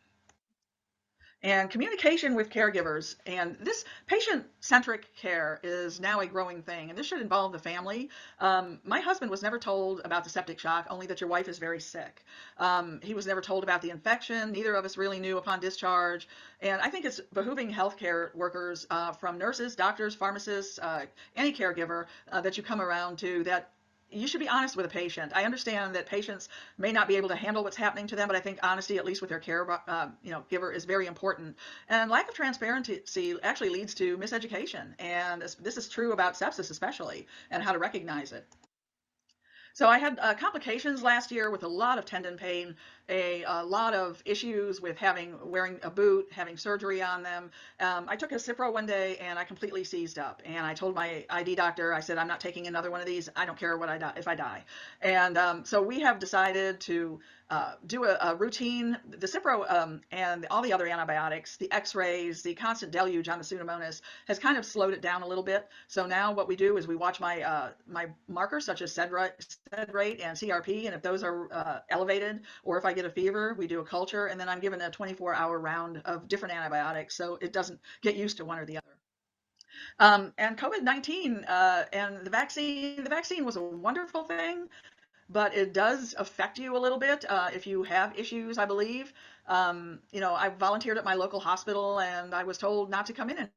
And communication with caregivers, and this patient-centric care is now a growing thing, and this should involve the family. My husband was never told about the septic shock, only that your wife is very sick. He was never told about the infection. Neither of us really knew upon discharge, and I think it's behooving healthcare workers, from nurses, doctors, pharmacists, any caregiver that you come around to, that you should be honest with a patient. I understand that patients may not be able to handle what's happening to them, but I think honesty, at least with their care giver, is very important. And lack of transparency actually leads to miseducation, and this is true about sepsis especially, and how to recognize it. So I had complications last year with a lot of tendon pain, a lot of issues with wearing a boot, having surgery on them. I took a Cipro one day and I completely seized up. And I told my ID doctor, I said, I'm not taking another one of these. I don't care what I die, if I die. And so we have decided to do a routine. The Cipro and all the other antibiotics, the X-rays, the constant deluge on the Pseudomonas has kind of slowed it down a little bit. So now what we do is we watch my my markers such as sed rate and CRP, and if those are elevated, or if I get a fever, we do a culture, and then I'm given a 24-hour round of different antibiotics, so it doesn't get used to one or the other. And COVID-19 and the vaccine was a wonderful thing, but it does affect you a little bit if you have issues, I believe. You know, I volunteered at my local hospital and I was told not to come in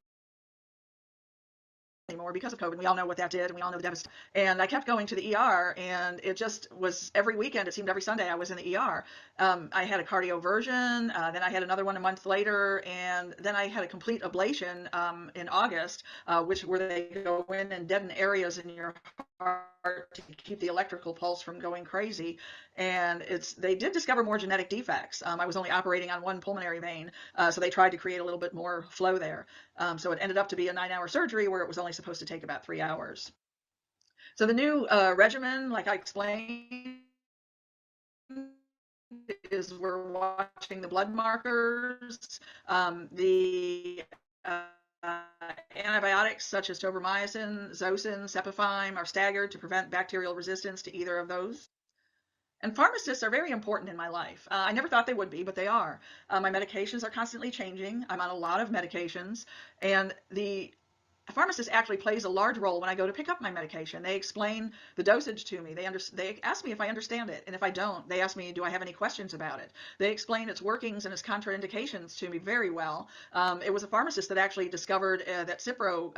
anymore because of COVID. We all know what that did, and we all know the devastation. And I kept going to the ER, and it just was every weekend. It seemed every Sunday I was in the ER. I had a cardioversion, then I had another one a month later, and then I had a complete ablation in August, where they go in and deaden areas in your heart to keep the electrical pulse from going crazy. And they did discover more genetic defects. I was only operating on one pulmonary vein, so they tried to create a little bit more flow there. So it ended up to be a 9-hour surgery where it was only supposed to take about 3 hours. So the new regimen, like I explained, is we're watching the blood markers, the antibiotics such as tobramycin, Zosyn, Cepafime are staggered to prevent bacterial resistance to either of those. And pharmacists are very important in my life. I never thought they would be, but they are. My medications are constantly changing. I'm on a lot of medications, and the pharmacist actually plays a large role when I go to pick up my medication. They explain the dosage to me. They ask me if I understand it, and if I don't, they ask me, do I have any questions about it? They explain its workings and its contraindications to me very well. It was a pharmacist that actually discovered that Cipro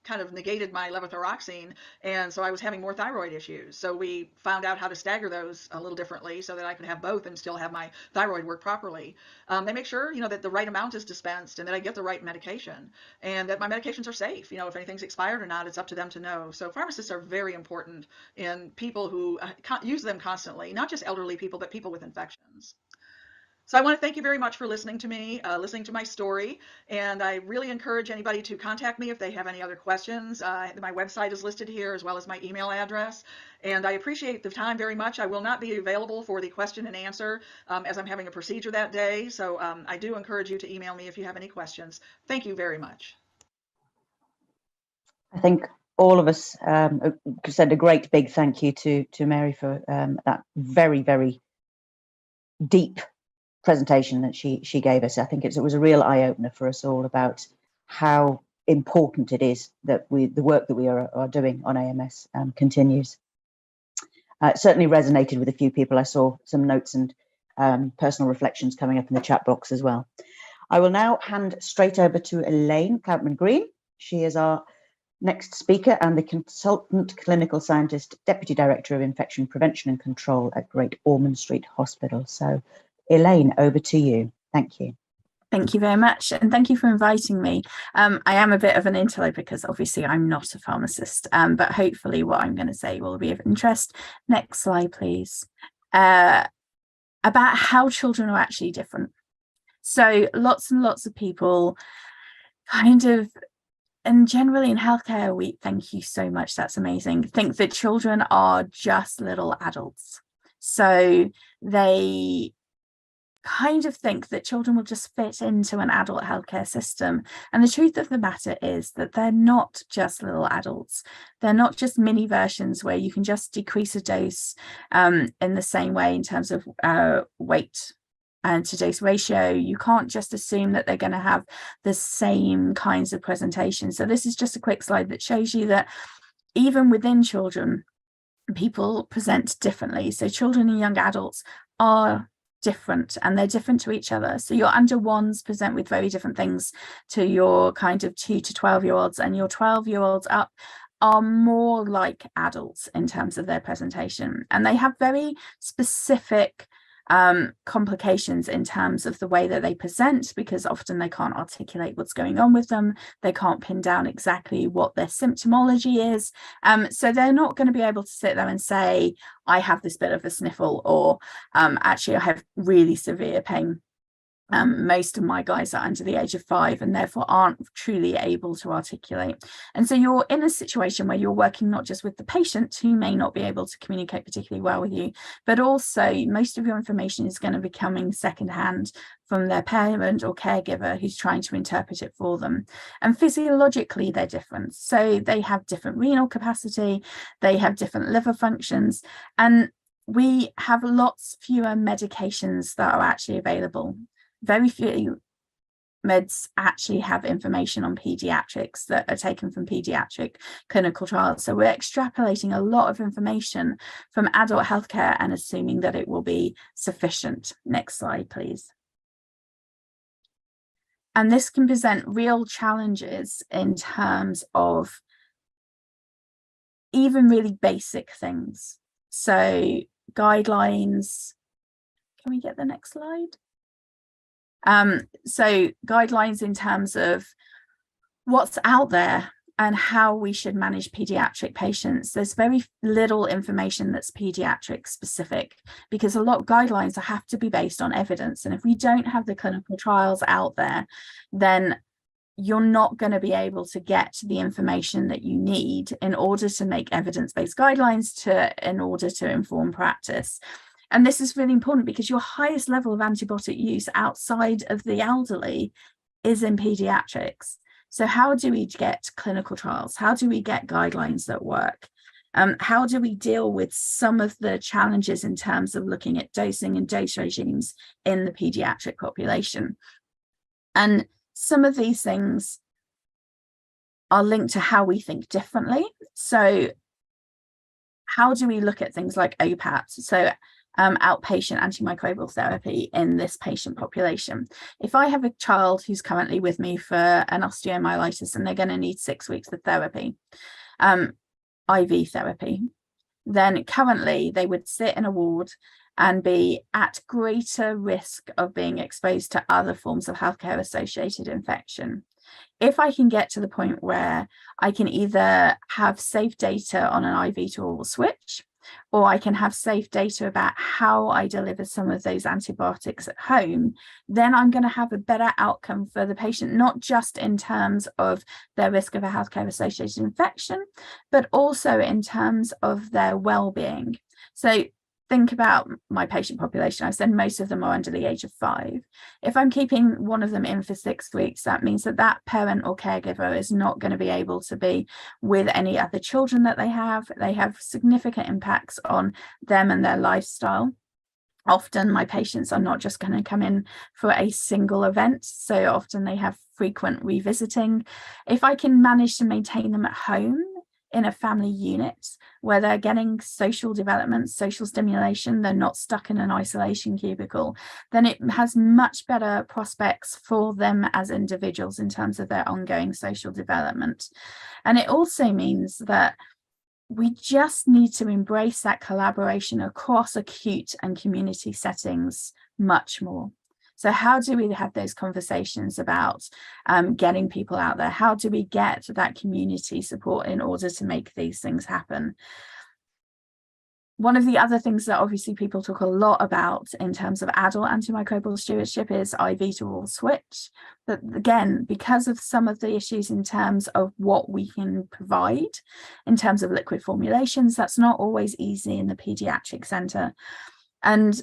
kind of negated my levothyroxine, and so I was having more thyroid issues. So we found out how to stagger those a little differently so that I could have both and still have my thyroid work properly. They make sure, you know, that the right amount is dispensed and that I get the right medication and that my medications are safe. You know, if anything's expired or not, it's up to them to know. So pharmacists are very important in people who use them constantly, not just elderly people, but people with infections. So I want to thank you very much for listening to me, listening to my story, and I really encourage anybody to contact me if they have any other questions. My website is listed here as well as my email address, and I appreciate the time very much. I will not be available for the question and answer as I'm having a procedure that day, so I do encourage you to email me if you have any questions. Thank you very much. I think all of us send a great big thank you to Mary for that very, very deep presentation that she gave us. I think it was a real eye-opener for us all about how important it is that the work that we are doing on AMS continues. It certainly resonated with a few people. I saw some notes and personal reflections coming up in the chat box as well. I will now hand straight over to Elaine Cloutman-Green. She is our next speaker and the Consultant Clinical Scientist, Deputy Director of Infection Prevention and Control at Great Ormond Street Hospital. So Elaine, over to you. Thank you. Thank you very much, and thank you for inviting me. I am a bit of an interloper because obviously I'm not a pharmacist, but hopefully what I'm going to say will be of interest. Next slide, please. About how children are actually different. So lots and lots of people kind of, and generally in healthcare, thank you so much, that's amazing, think that children are just little adults. So they kind of think that children will just fit into an adult healthcare system. And the truth of the matter is that they're not just little adults. They're not just mini versions where you can just decrease a dose in the same way in terms of weight and to dose ratio. You can't just assume that they're going to have the same kinds of presentation. So this is just a quick slide that shows you that even within children, people present differently. So children and young adults are different, and they're different to each other. So your under ones present with very different things to your kind of 2 to 12-year-olds, and your 12-year-olds up are more like adults in terms of their presentation, and they have very specific complications in terms of the way that they present, because often they can't articulate what's going on with them. They can't pin down exactly what their symptomology is. So they're not going to be able to sit there and say, I have this bit of a sniffle, or actually I have really severe pain. Most of my guys are under the age of 5 and therefore aren't truly able to articulate. And so you're in a situation where you're working not just with the patient, who may not be able to communicate particularly well with you, but also most of your information is going to be coming secondhand from their parent or caregiver who's trying to interpret it for them. And physiologically, they're different. So they have different renal capacity, they have different liver functions, and we have lots fewer medications that are actually available. Very few meds actually have information on pediatrics that are taken from pediatric clinical trials. So we're extrapolating a lot of information from adult healthcare and assuming that it will be sufficient. Next slide, please. And this can present real challenges in terms of even really basic things. So guidelines, can we get the next slide? So guidelines in terms of what's out there and how we should manage pediatric patients. There's very little information that's pediatric specific, because a lot of guidelines have to be based on evidence. And if we don't have the clinical trials out there, then you're not going to be able to get the information that you need in order to make evidence-based guidelines in order to inform practice. And this is really important because your highest level of antibiotic use outside of the elderly is in pediatrics. So how do we get clinical trials? How do we get guidelines that work? How do we deal with some of the challenges in terms of looking at dosing and dose regimes in the pediatric population? And some of these things are linked to how we think differently. So how do we look at things like OPAT? So outpatient antimicrobial therapy in this patient population. If I have a child who's currently with me for an osteomyelitis and they're going to need 6 weeks of therapy, IV therapy, then currently they would sit in a ward and be at greater risk of being exposed to other forms of healthcare associated infection. If I can get to the point where I can either have safe data on an IV to oral switch, or I can have safe data about how I deliver some of those antibiotics at home, then I'm going to have a better outcome for the patient, not just in terms of their risk of a healthcare associated infection, but also in terms of their well-being. So think about my patient population. I said most of them are under the age of 5. If I'm keeping one of them in for 6 weeks, that means that that parent or caregiver is not going to be able to be with any other children that they have. They have significant impacts on them and their lifestyle. Often my patients are not just going to come in for a single event, so often they have frequent revisiting. If I can manage to maintain them at home in a family unit where they're getting social development, social stimulation, they're not stuck in an isolation cubicle, then it has much better prospects for them as individuals in terms of their ongoing social development. And it also means that we just need to embrace that collaboration across acute and community settings much more. So how do we have those conversations about getting people out there? How do we get that community support in order to make these things happen? One of the other things that obviously people talk a lot about in terms of adult antimicrobial stewardship is IV to oral switch. But again, because of some of the issues in terms of what we can provide in terms of liquid formulations, that's not always easy in the pediatric center. And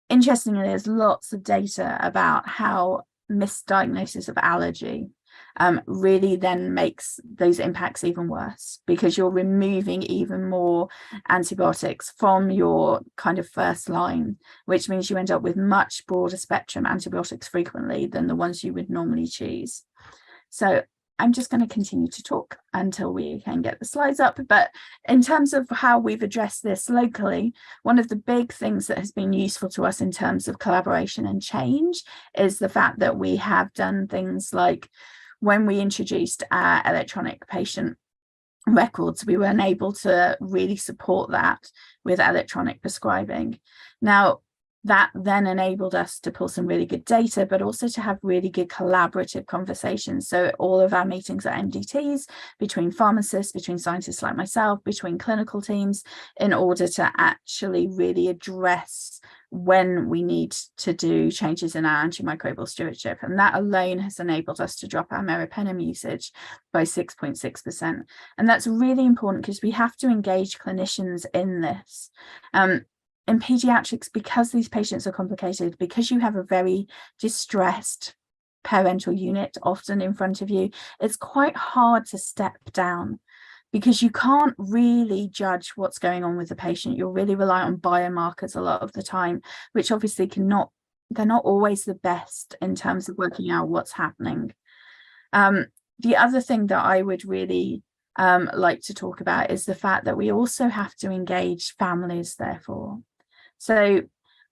interestingly, there's lots of data about how misdiagnosis of allergy really then makes those impacts even worse, because you're removing even more antibiotics from your kind of first line, which means you end up with much broader spectrum antibiotics frequently than the ones you would normally choose. So I'm just going to continue to talk until we can get the slides up. But in terms of how we've addressed this locally, one of the big things that has been useful to us in terms of collaboration and change is the fact that we have done things like when we introduced our electronic patient records, we weren't able to really support that with electronic prescribing. Now, That then enabled us to pull some really good data, but also to have really good collaborative conversations. So all of our meetings at MDTs, between pharmacists, between scientists like myself, between clinical teams, in order to actually really address when we need to do changes in our antimicrobial stewardship. And that alone has enabled us to drop our meropenem usage by 6.6%. And that's really important because we have to engage clinicians in this. In pediatrics, because these patients are complicated, because you have a very distressed parental unit often in front of you, it's quite hard to step down because you can't really judge what's going on with the patient. You're really reliant on biomarkers a lot of the time, which obviously they're not always the best in terms of working out what's happening. The other thing that I would really like to talk about is the fact that we also have to engage families, therefore. So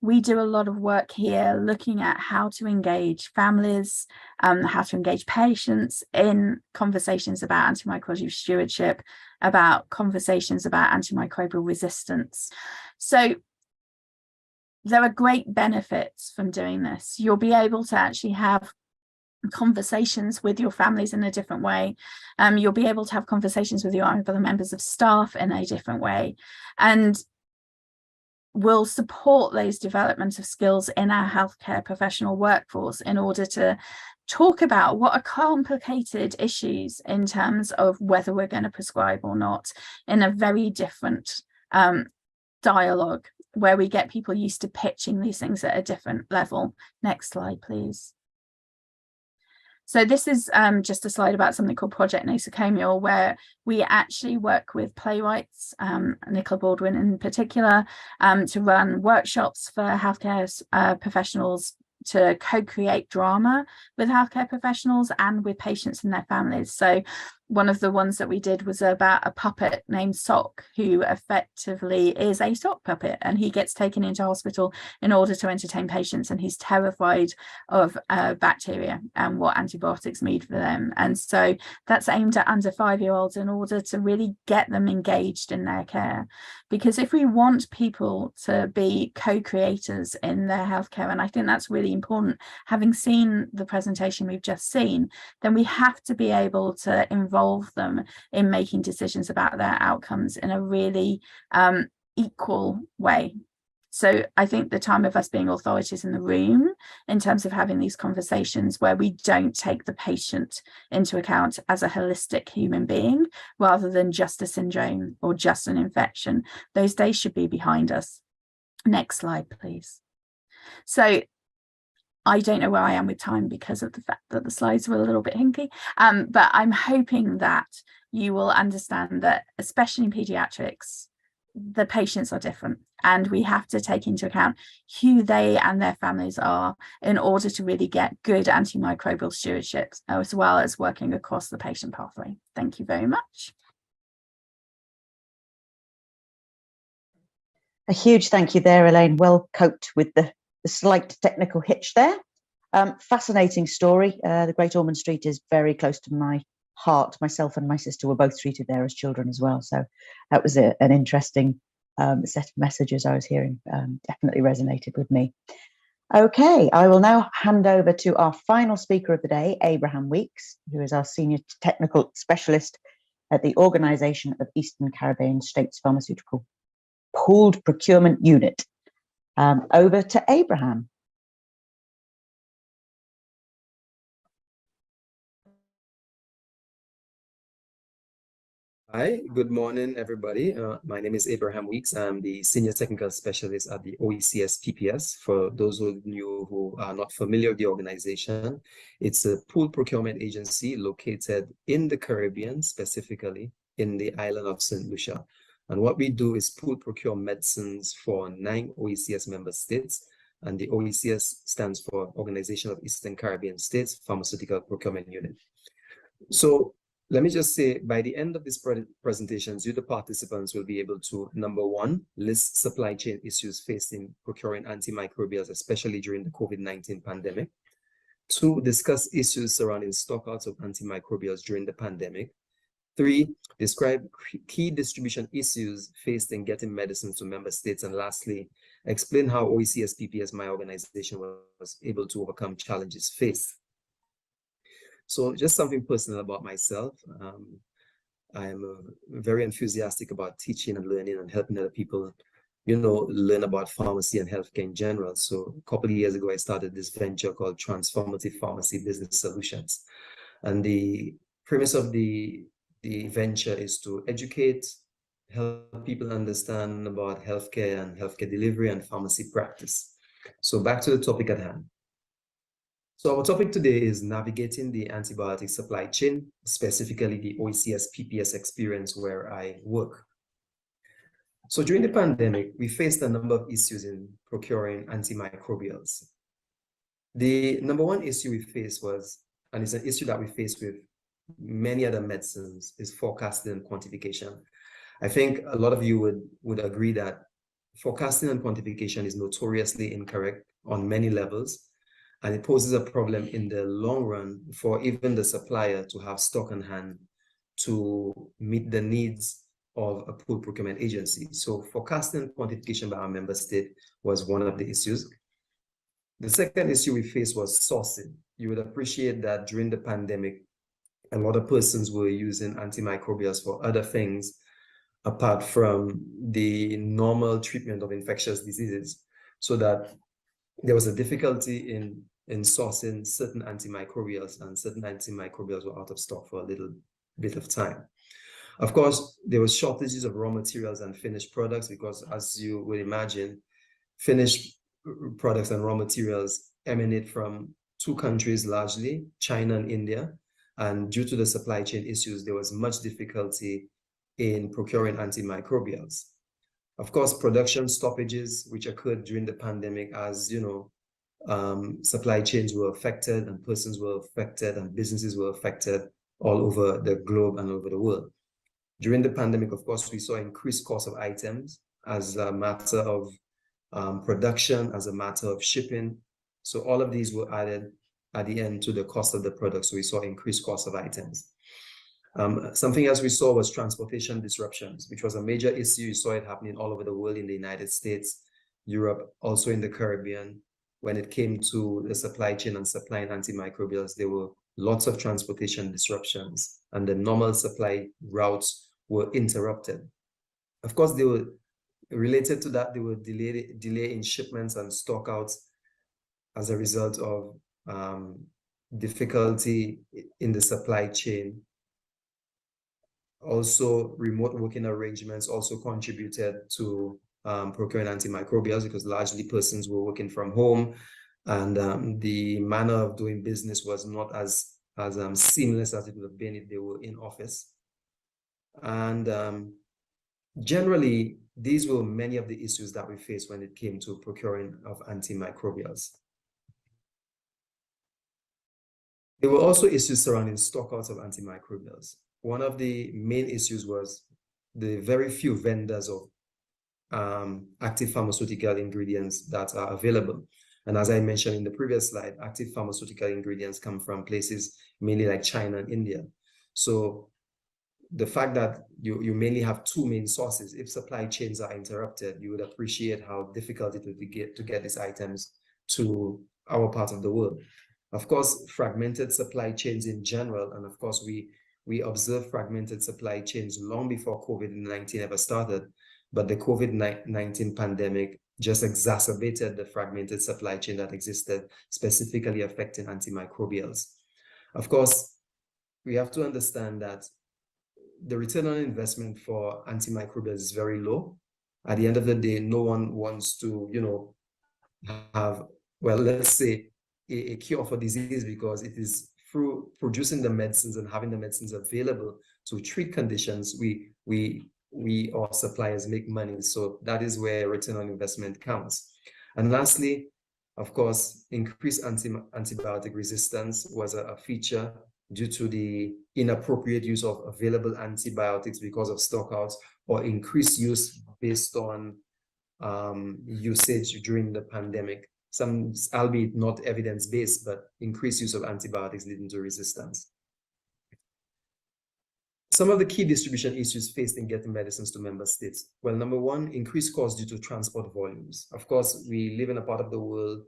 we do a lot of work here looking at how to engage families, how to engage patients in conversations about antimicrobial stewardship, about conversations about antimicrobial resistance. So there are great benefits from doing this. You'll be able to actually have conversations with your families in a different way. You'll be able to have conversations with your other members of staff in a different way. And will support those development of skills in our healthcare professional workforce in order to talk about what are complicated issues in terms of whether we're going to prescribe or not in a very different dialogue, where we get people used to pitching these things at a different level. Next slide, please. So this is just a slide about something called Project Nosocomial, where we actually work with playwrights, Nicola Baldwin in particular, to run workshops for healthcare professionals to co-create drama with healthcare professionals and with patients and their families. So one of the ones that we did was about a puppet named Sock, who effectively is a sock puppet, and he gets taken into hospital in order to entertain patients, and he's terrified of bacteria and what antibiotics mean for them. And so that's aimed at under 5-year-olds in order to really get them engaged in their care. Because if we want people to be co-creators in their healthcare, and I think that's really important, having seen the presentation we've just seen, then we have to be able to involve them in making decisions about their outcomes in a really equal way. So I think the time of us being authorities in the room in terms of having these conversations where we don't take the patient into account as a holistic human being rather than just a syndrome or just an infection, those days should be behind us. Next slide, please. So I don't know where I am with time because of the fact that the slides were a little bit hinky, but I'm hoping that you will understand that, especially in pediatrics, the patients are different, and we have to take into account who they and their families are in order to really get good antimicrobial stewardship, as well as working across the patient pathway. Thank you very much. A huge thank you there, Elaine. Well coped with the slight technical hitch there. Fascinating story. The Great Ormond Street is very close to my heart. Myself and my sister were both treated there as children as well. So that was an interesting set of messages I was hearing. Definitely resonated with me. Okay, I will now hand over to our final speaker of the day, Abraham Weeks, who is our Senior Technical Specialist at the Organisation of Eastern Caribbean States Pharmaceutical Pooled Procurement Unit. Over to Abraham. Hi, good morning, everybody. My name is Abraham Weeks. I'm the Senior Technical Specialist at the OECS PPS. For those of you who are not familiar with the organization, it's a pool procurement agency located in the Caribbean, specifically in the island of St. Lucia. And what we do is pool procure medicines for 9 OECS member states. And the OECS stands for Organization of Eastern Caribbean States Pharmaceutical Procurement Unit. So let me just say, by the end of this presentations, you, the participants, will be able to, number one, list supply chain issues facing procuring antimicrobials, especially during the COVID-19 pandemic. 2, discuss issues surrounding stockouts of antimicrobials during the pandemic. 3, describe key distribution issues faced in getting medicines to member states. And lastly, explain how OECS PPS, my organization, was able to overcome challenges faced. So just something personal about myself. I'm very enthusiastic about teaching and learning and helping other people, learn about pharmacy and healthcare in general. So a couple of years ago, I started this venture called Transformative Pharmacy Business Solutions. And the premise of the venture is to educate, help people understand about healthcare and healthcare delivery and pharmacy practice. So back to the topic at hand. So our topic today is navigating the antibiotic supply chain, specifically the OECS PPS experience where I work. So during the pandemic, we faced a number of issues in procuring antimicrobials. The number one issue we faced was, and it's an issue that we face with many other medicines, is forecasting and quantification. I think a lot of you would agree that forecasting and quantification is notoriously incorrect on many levels, and it poses a problem in the long run for even the supplier to have stock on hand to meet the needs of a pool procurement agency. So forecasting and quantification by our member state was one of the issues. The second issue we faced was sourcing. You would appreciate that during the pandemic, a lot of persons were using antimicrobials for other things apart from the normal treatment of infectious diseases, so that there was a difficulty in sourcing certain antimicrobials, and certain antimicrobials were out of stock for a little bit of time. Of course, there was shortages of raw materials and finished products because, as you would imagine, finished products and raw materials emanate from two countries largely, China and India. And due to the supply chain issues, there was much difficulty in procuring antimicrobials. Of course, production stoppages, which occurred during the pandemic, as supply chains were affected and persons were affected and businesses were affected all over the globe and over the world. During the pandemic, of course, we saw increased cost of items as a matter of production, as a matter of shipping. So all of these were added at the end to the cost of the product. So we saw increased cost of items. Something else we saw was transportation disruptions, which was a major issue. You saw it happening all over the world, in the United States, Europe, also in the Caribbean. When it came to the supply chain and supplying antimicrobials, there were lots of transportation disruptions, and the normal supply routes were interrupted. Of course, they were related to that. There were delay in shipments and stockouts as a result of difficulty in the supply chain. Also, remote working arrangements also contributed to procuring antimicrobials, because largely persons were working from home, and the manner of doing business was not as seamless as it would have been if they were in office. And generally, these were many of the issues that we faced when it came to procuring of antimicrobials. There were also issues surrounding stockouts of antimicrobials. One of the main issues was the very few vendors of active pharmaceutical ingredients that are available. And as I mentioned in the previous slide, active pharmaceutical ingredients come from places mainly like China and India. So the fact that you mainly have two main sources, if supply chains are interrupted, you would appreciate how difficult it would be to get these items to our part of the world. Of course, fragmented supply chains in general, and of course we observed fragmented supply chains long before COVID-19 ever started, but the COVID-19 pandemic just exacerbated the fragmented supply chain that existed, specifically affecting antimicrobials. Of course, we have to understand that the return on investment for antimicrobials is very low. At the end of the day, no one wants to, have, well, let's say, a cure for disease, because it is through producing the medicines and having the medicines available to treat conditions, we or suppliers make money. So that is where return on investment counts. And lastly, of course, increased antibiotic resistance was a feature due to the inappropriate use of available antibiotics because of stockouts, or increased use based on usage during the pandemic. Some, albeit not evidence-based, but increased use of antibiotics leading to resistance. Some of the key distribution issues faced in getting medicines to member states. Well, number one, increased costs due to transport volumes. Of course, we live in a part of the world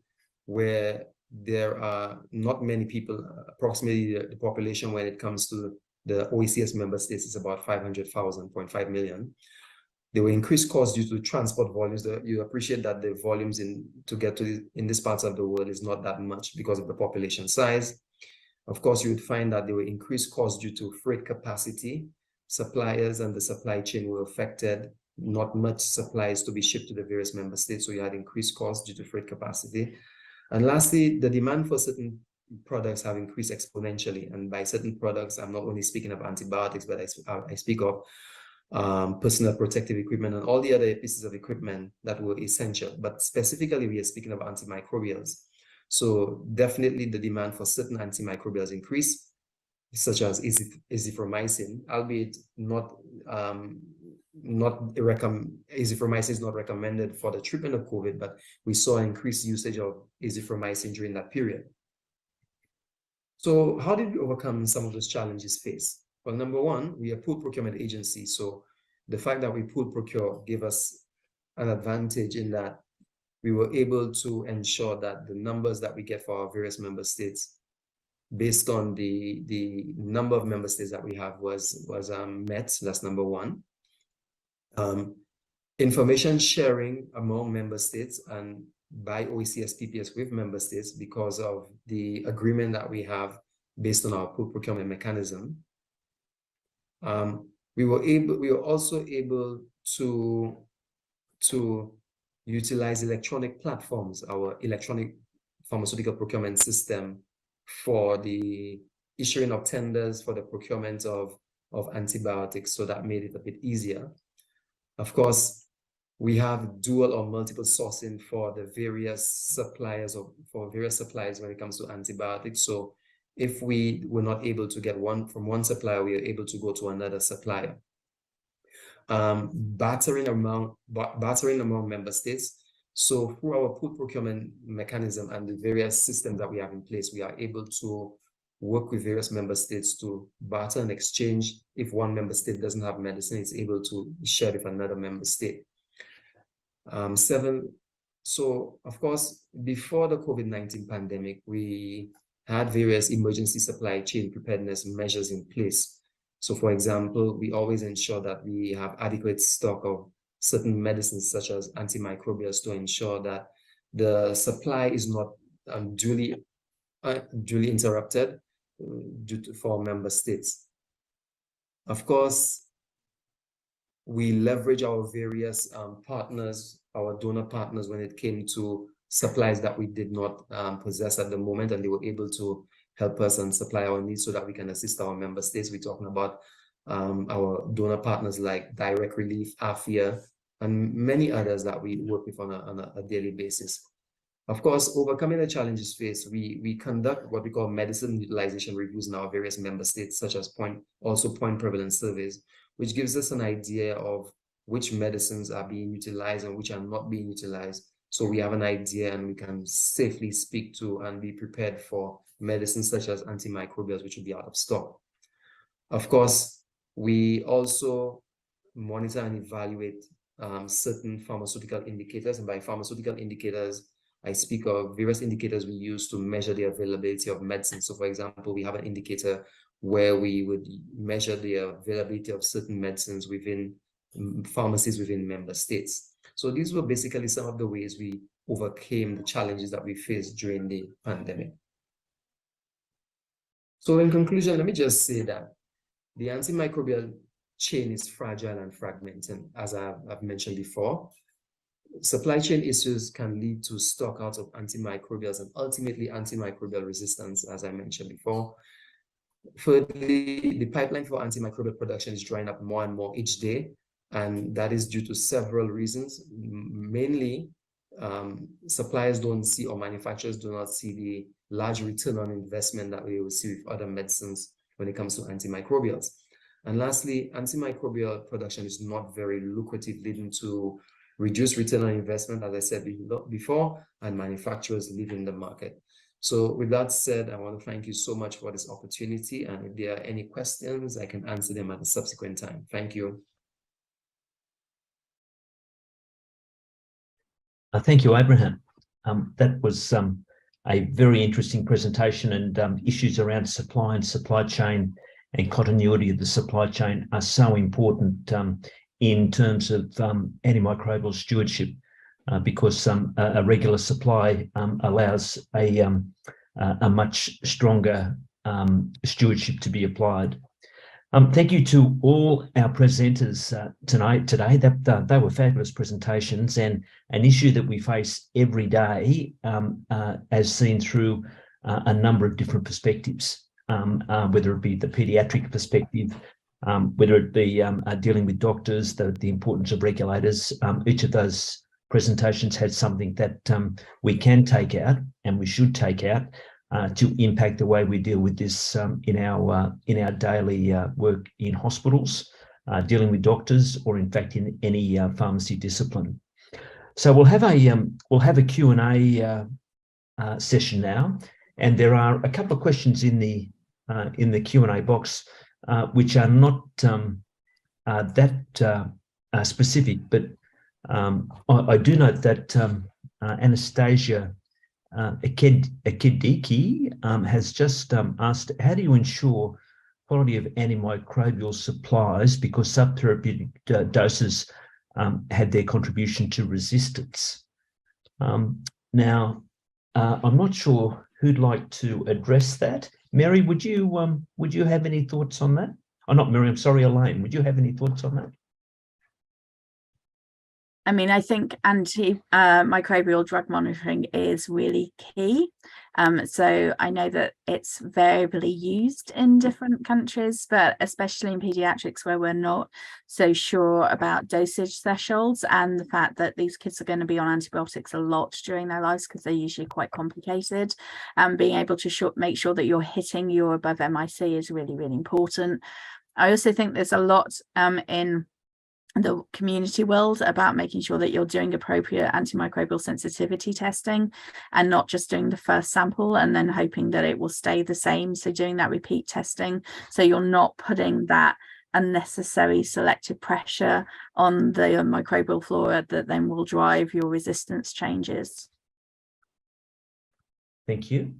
where there are not many people, approximately the population when it comes to the OECS member states is about 500,000.5 million. There were increased costs due to transport volumes. You appreciate that the volumes to get to in these parts of the world is not that much because of the population size. Of course, you would find that there were increased costs due to freight capacity. Suppliers and the supply chain were affected. Not much supplies to be shipped to the various member states, so you had increased costs due to freight capacity. And lastly, the demand for certain products have increased exponentially. And by certain products, I'm not only speaking of antibiotics, but I speak of personal protective equipment and all the other pieces of equipment that were essential. But specifically, we are speaking of antimicrobials. So definitely the demand for certain antimicrobials increased, such as azithromycin, albeit azithromycin is not recommended for the treatment of COVID, but we saw increased usage of azithromycin during that period. So how did we overcome some of those challenges faced? Well, number one, we are pooled procurement agency. So the fact that we pooled procure gave us an advantage in that we were able to ensure that the numbers that we get for our various member states, based on the number of member states that we have, was met. That's number one. Information sharing among member states and by OECS PPS with member states, because of the agreement that we have based on our pooled procurement mechanism. We were also able to utilize electronic platforms, our electronic pharmaceutical procurement system, for the issuing of tenders for the procurement of antibiotics. So that made it a bit easier. Of course, we have dual or multiple sourcing for the various suppliers when it comes to antibiotics. So if we were not able to get one from one supplier, we are able to go to another supplier. Bartering among member states. So through our pooled procurement mechanism and the various systems that we have in place, we are able to work with various member states to barter and exchange. If one member state doesn't have medicine, it's able to share with another member state. So of course, before the COVID-19 pandemic, we had various emergency supply chain preparedness measures in place. So for example, we always ensure that we have adequate stock of certain medicines, such as antimicrobials, to ensure that the supply is not duly interrupted for member states. Of course, we leverage our various partners, our donor partners, when it came to supplies that we did not possess at the moment, and they were able to help us and supply our needs so that we can assist our member states. We're talking about our donor partners like Direct Relief, AFIA, and many others that we work with on a daily basis. Of course, overcoming the challenges faced, we conduct what we call medicine utilization reviews in our various member states, such as point prevalence surveys, which gives us an idea of which medicines are being utilized and which are not being utilized. So we have an idea and we can safely speak to and be prepared for medicines such as antimicrobials, which will be out of stock. Of course, we also monitor and evaluate certain pharmaceutical indicators. And by pharmaceutical indicators, I speak of various indicators we use to measure the availability of medicine. So for example, we have an indicator where we would measure the availability of certain medicines within pharmacies within member states. So these were basically some of the ways we overcame the challenges that we faced during the pandemic. So in conclusion, let me just say that the antimicrobial chain is fragile and fragmented, as I've mentioned before. Supply chain issues can lead to stockouts of antimicrobials and ultimately antimicrobial resistance, as I mentioned before. Thirdly, the pipeline for antimicrobial production is drying up more and more each day, and that is due to several reasons. Mainly, suppliers don't see, or manufacturers do not see, the large return on investment that we will see with other medicines when it comes to antimicrobials. And lastly, antimicrobial production is not very lucrative, leading to reduced return on investment, as I said before, and manufacturers leaving the market. So with that said, I want to thank you so much for this opportunity. And if there are any questions, I can answer them at a subsequent time. Thank you. Thank you, Abraham. That was a very interesting presentation, and issues around supply and supply chain and continuity of the supply chain are so important in terms of antimicrobial stewardship, because a regular supply allows a much stronger stewardship to be applied. Thank you to all our presenters today. They were fabulous presentations, and an issue that we face every day, as seen through a number of different perspectives, whether it be the paediatric perspective, whether it be dealing with doctors, the importance of regulators. Each of those presentations had something that we can take out and we should take out to impact the way we deal with this in our daily work in hospitals, dealing with doctors, or in fact in any pharmacy discipline. So we'll have a Q&A session now, and there are a couple of questions in the Q&A box which are not that specific, but I do note that Anastasia Akidiki has just asked, how do you ensure quality of antimicrobial supplies because subtherapeutic doses had their contribution to resistance? Now, I'm not sure who'd like to address that. Mary, would you have any thoughts on that? Oh, not Mary, I'm sorry, Elaine. Would you have any thoughts on that? I mean, I think antimicrobial drug monitoring is really key. So I know that it's variably used in different countries, but especially in pediatrics where we're not so sure about dosage thresholds and the fact that these kids are going to be on antibiotics a lot during their lives because they're usually quite complicated. Being able to make sure that you're hitting your above MIC is really, really important. I also think there's a lot in the community world about making sure that you're doing appropriate antimicrobial sensitivity testing and not just doing the first sample and then hoping that it will stay the same. So doing that repeat testing, so you're not putting that unnecessary selective pressure on the microbial flora that then will drive your resistance changes. Thank you.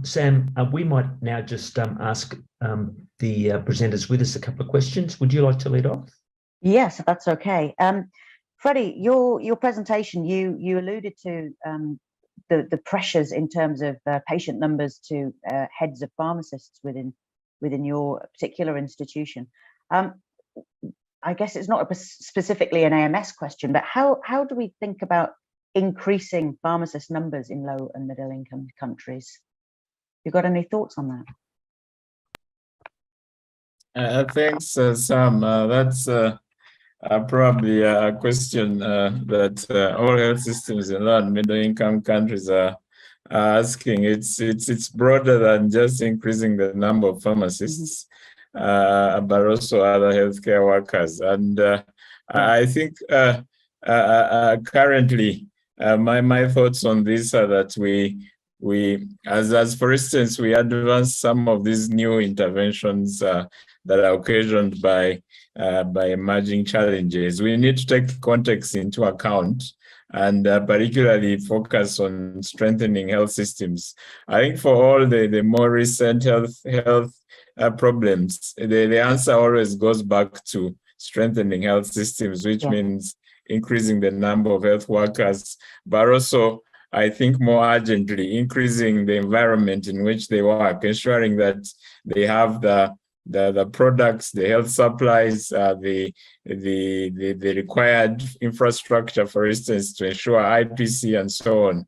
Sam, we might now just ask the presenters with us a couple of questions. Would you like to lead off? Yes, if that's okay. Freddie, your presentation, you alluded to the pressures in terms of patient numbers to heads of pharmacists within your particular institution. I guess it's not specifically an AMS question, but how do we think about increasing pharmacist numbers in low and middle income countries? You got any thoughts on that? Thanks, Sam. That's probably a question that all health systems in low and middle income countries are asking. It's broader than just increasing the number of pharmacists, but also other healthcare workers. And I think currently my thoughts on this are that we as for instance, we advance some of these new interventions that are occasioned by emerging challenges. We need to take context into account and particularly focus on strengthening health systems. I think for all the more recent health problems, the answer always goes back to strengthening health systems, which means increasing the number of health workers, but also, I think more urgently, increasing the environment in which they work, ensuring that they have the products, the health supplies, the required infrastructure, for instance, to ensure IPC and so on.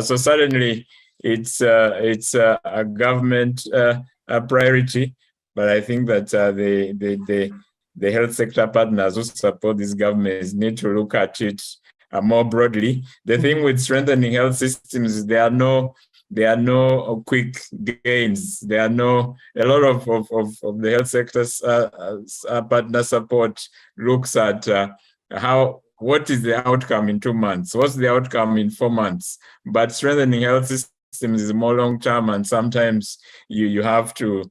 So certainly, it's a government priority, but I think that the health sector partners who support these governments need to look at it more broadly. The thing with strengthening health systems is there are no quick gains. There are a lot of the health sector's partner support looks at what is the outcome in 2 months, what's the outcome in 4 months. But strengthening health systems is more long-term, and sometimes you have to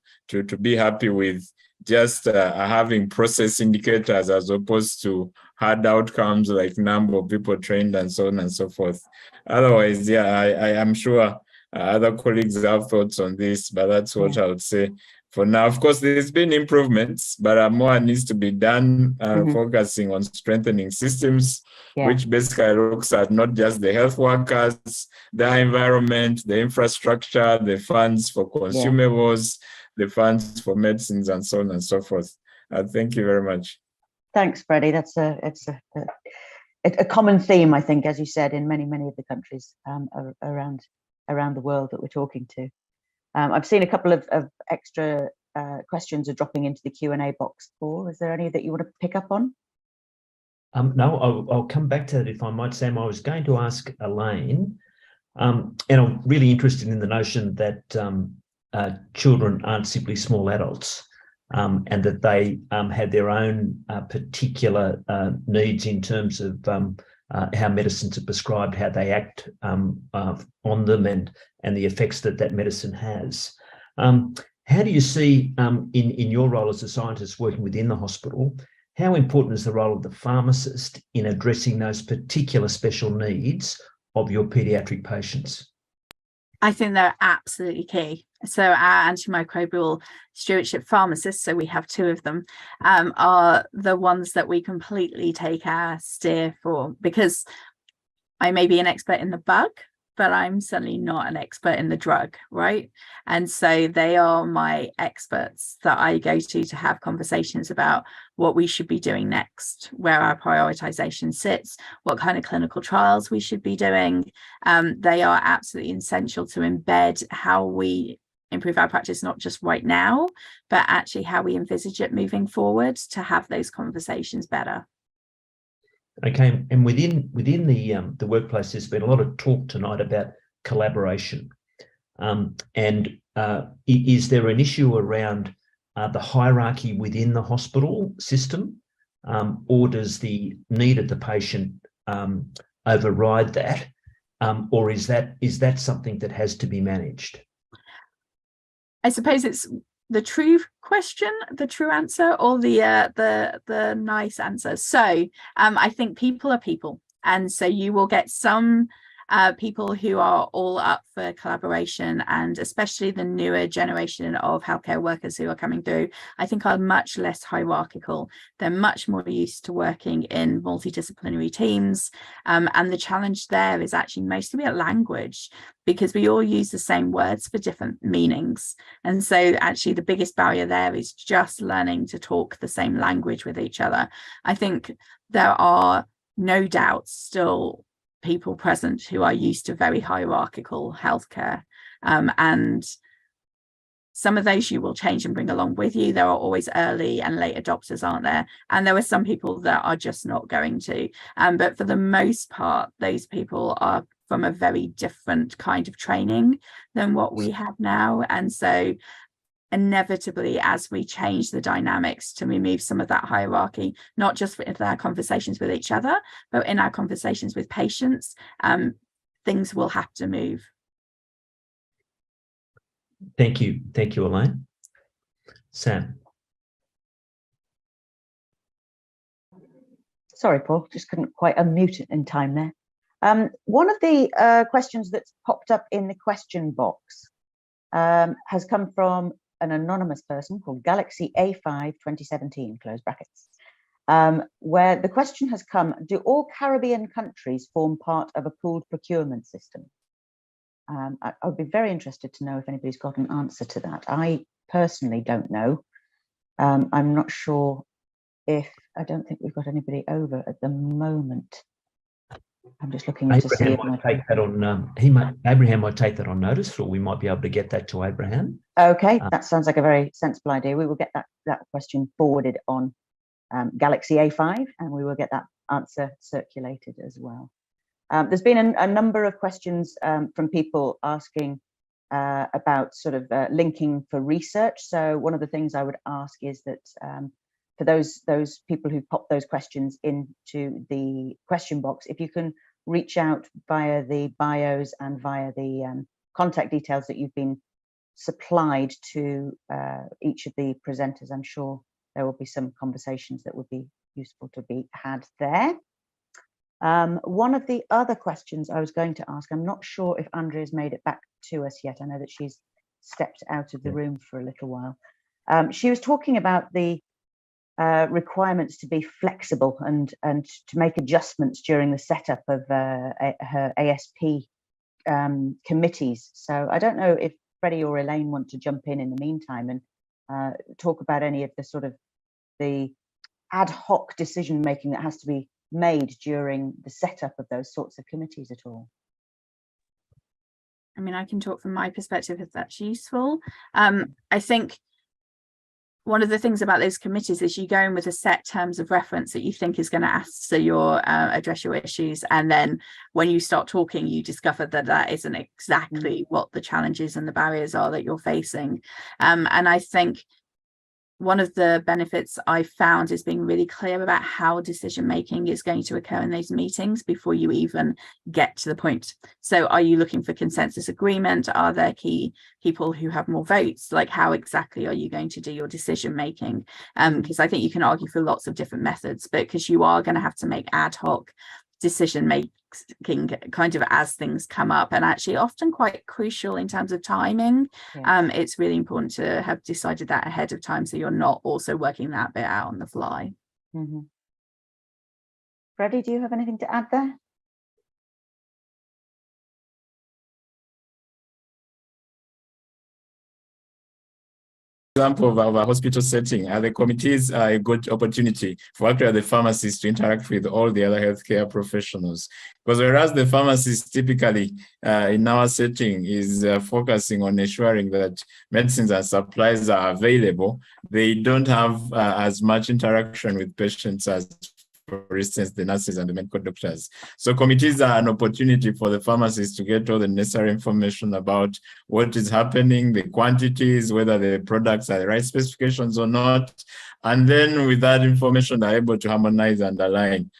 be happy with just having process indicators as opposed to hard outcomes like number of people trained and so on and so forth. Otherwise, yeah, I am sure other colleagues have thoughts on this, but that's what I would say for now. Of course, there's been improvements, but more needs to be done, focusing on strengthening systems, which basically looks at not just the health workers, the environment, the infrastructure, the funds for consumables, the funds for medicines, and so on and so forth. Thank you very much. Thanks, Freddie. That's it's a common theme, I think, as you said, in many of the countries around the world that we're talking to. I've seen a couple of extra questions are dropping into the Q&A box. Paul, is there any that you want to pick up on? No, I'll come back to that if I might, Sam. I was going to ask Elaine, and I'm really interested in the notion that children aren't simply small adults, and that they have their own particular needs in terms of how medicines are prescribed, how they act on them, and the effects that medicine has. How do you see, in your role as a scientist working within the hospital, how important is the role of the pharmacist in addressing those particular special needs of your paediatric patients? I think they're absolutely key. So our antimicrobial stewardship pharmacists, so we have 2 of them, are the ones that we completely take our steer for, because I may be an expert in the bug, but I'm certainly not an expert in the drug, right? And so they are my experts that I go to have conversations about what we should be doing next, where our prioritization sits, what kind of clinical trials we should be doing. They are absolutely essential to embed how we improve our practice, not just right now, but actually how we envisage it moving forward to have those conversations better. Okay, and within the workplace, there's been a lot of talk tonight about collaboration, and is there an issue around the hierarchy within the hospital system, or does the need of the patient override that, or is that something that has to be managed? I suppose it's the true question, the true answer, or the nice answer. So I think people are people, and so you will get some people who are all up for collaboration, and especially the newer generation of healthcare workers who are coming through, I think are much less hierarchical. They're much more used to working in multidisciplinary teams, and the challenge there is actually mostly about language, because we all use the same words for different meanings. And so actually the biggest barrier there is just learning to talk the same language with each other. I think there are no doubt still people present who are used to very hierarchical healthcare, and some of those you will change and bring along with you. There are always early and late adopters, aren't there? And there are some people that are just not going to, but for the most part, those people are from a very different kind of training than what we have now. And so inevitably, as we change the dynamics to remove some of that hierarchy, not just in our conversations with each other, but in our conversations with patients, things will have to move. Thank you, Elaine. Sam. Sorry, Paul, just couldn't quite unmute it in time there. One of the questions that's popped up in the question box has come from an anonymous person called Galaxy A5 2017, close brackets, where the question has come: do all Caribbean countries form part of a pooled procurement system? I would be very interested to know if anybody's got an answer to that. I personally don't know. I'm not sure if, I don't think we've got anybody over at the moment. I'm just looking to see if Abraham might take that on notice, or we might be able to get that to Abraham. Okay, that sounds like a very sensible idea. We will get that question forwarded on Galaxy A5, and we will get that answer circulated as well. There's been a number of questions from people asking about sort of linking for research. So one of the things I would ask is that for those people who pop those questions into the question box, if you can reach out via the bios and via the contact details that you've been supplied to each of the presenters. I'm sure there will be some conversations that would be useful to be had there. One of the other questions I was going to ask, I'm not sure if Andrea's made it back to us yet. I know that she's stepped out of the room for a little while. She was talking about the requirements to be flexible and to make adjustments during the setup of her ASP committees. So I don't know if Freddie or Elaine want to jump in the meantime and talk about any of the sort of the ad hoc decision making that has to be made during the setup of those sorts of committees at all. I mean, I can talk from my perspective if that's useful. I think one of the things about those committees is you go in with a set terms of reference that you think is going to answer your address your issues, and then when you start talking you discover that that isn't exactly what the challenges and the barriers are that you're facing. And I think one of the benefits I found is being really clear about how decision making is going to occur in those meetings before you even get to the point. So are you looking for consensus agreement? Are there key people who have more votes? Like, how exactly are you going to do your decision making? Because I think you can argue for lots of different methods, but because you are going to have to make ad hoc decision making kind of as things come up, and actually often quite crucial in terms of timing. Yeah. It's really important to have decided that ahead of time so you're not also working that bit out on the fly. Mm-hmm. Freddie, do you have anything to add there? Example of our hospital setting, the committees are a good opportunity for actually the pharmacists to interact with all the other healthcare professionals. Because whereas the pharmacist typically in our setting is focusing on ensuring that medicines and supplies are available, they don't have as much interaction with patients as, for instance, the nurses and the medical doctors. So committees are an opportunity for the pharmacists to get all the necessary information about what is happening, the quantities, whether the products are the right specifications or not. And then with that information, they're able to harmonize and align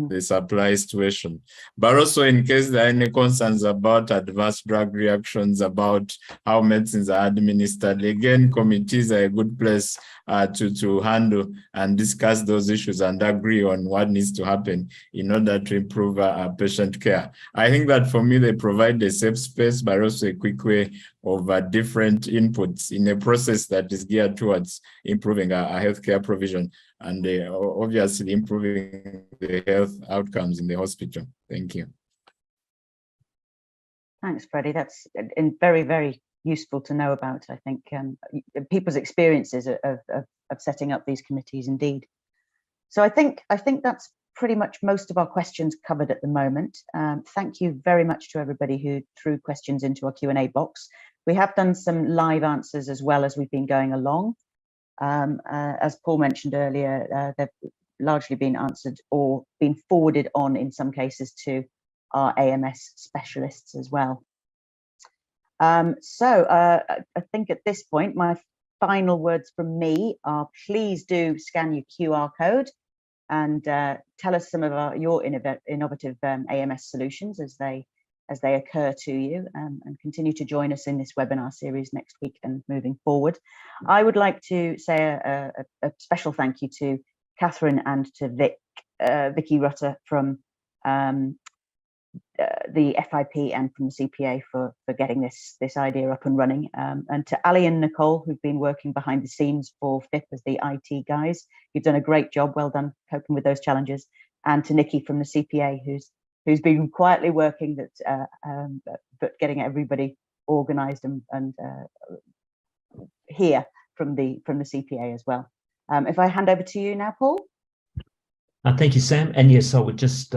the supply situation. But also in case there are any concerns about adverse drug reactions, about how medicines are administered, again, committees are a good place to handle and discuss those issues and agree on what needs to happen in order to improve patient care. I think that for me, they provide a safe space, but also a quick way of different inputs in a process that is geared towards improving our healthcare provision and obviously improving the health outcomes in the hospital. Thank you. Thanks, Freddie. That's very, very useful to know about, I think, people's experiences of setting up these committees indeed. So I think that's pretty much most of our questions covered at the moment. Thank you very much to everybody who threw questions into our Q&A box. We have done some live answers as well as we've been going along. As Paul mentioned earlier, they've largely been answered or been forwarded on in some cases to our AMS specialists as well. So I think at this point, my final words from me are please do scan your QR code and tell us some of your innovative AMS solutions as they occur to you, and continue to join us in this webinar series next week and moving forward. I would like to say a special thank you to Catherine and to Vicky Rutter from the FIP and from the CPA for getting this idea up and running, and to Ali and Nicole, who've been working behind the scenes for FIP as the IT guys. You've done a great job, well done coping with those challenges, and to Nikki from the CPA, who's been quietly working but getting everybody organized and here from the CPA as well. If I hand over to you now, Paul. Thank you, Sam. And yes, I would just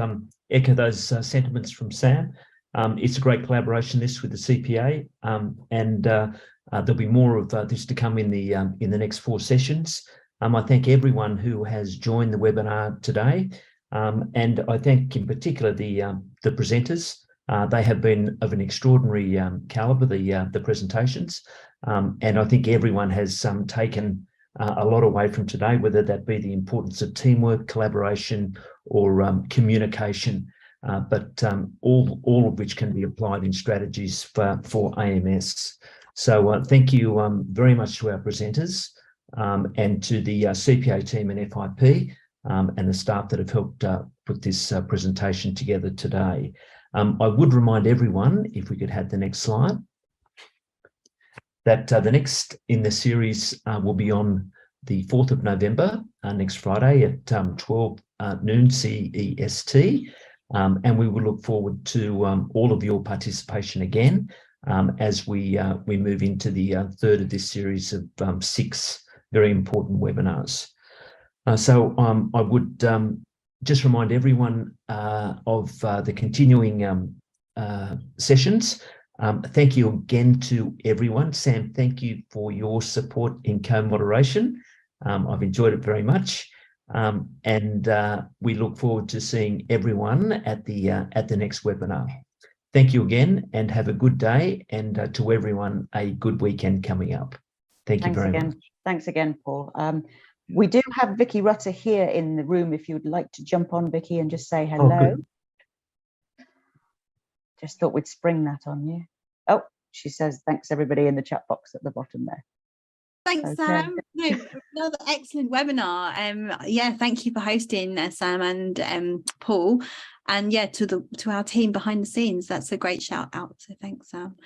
echo those sentiments from Sam. It's a great collaboration, this, with the CPA, and there'll be more of this to come in the next 4 sessions. I thank everyone who has joined the webinar today, and I thank in particular the presenters. They have been of an extraordinary caliber, the presentations, and I think everyone has taken a lot away from today, whether that be the importance of teamwork, collaboration, or communication. but all of which can be applied in strategies for AMS. So thank you very much to our presenters and to the CPA team and FIP and the staff that have helped put this presentation together today. I would remind everyone, if we could have the next slide, that the next in the series will be on the 4th of November, next Friday at 12 noon CEST. And we will look forward to all of your participation again as we move into the third of this series of 6 very important webinars. So I would just remind everyone of the continuing sessions. Thank you again to everyone. Sam, thank you for your support in co-moderation. I've enjoyed it very much. And we look forward to seeing everyone at the next webinar. Thank you again and have a good day, and to everyone, a good weekend coming up. Thank you very much. Thanks again, Paul. We do have Vicky Rutter here in the room if you'd like to jump on, Vicky, and just say hello. Oh, just thought we'd spring that on you. Oh, she says thanks everybody in the chat box at the bottom there. Thanks, Okay. Sam. No, another excellent webinar. Yeah, thank you for hosting, Sam and Paul, and yeah, to our team behind the scenes. That's a great shout out. So thanks, Sam.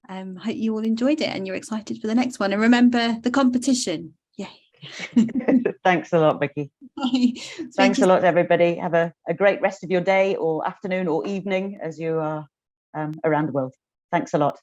Hope you all enjoyed it and you're excited for the next one. And remember the competition. Yay. Thanks a lot, Vicky. Thanks a lot, everybody. Have a great rest of your day or afternoon or evening as you are around the world. Thanks a lot.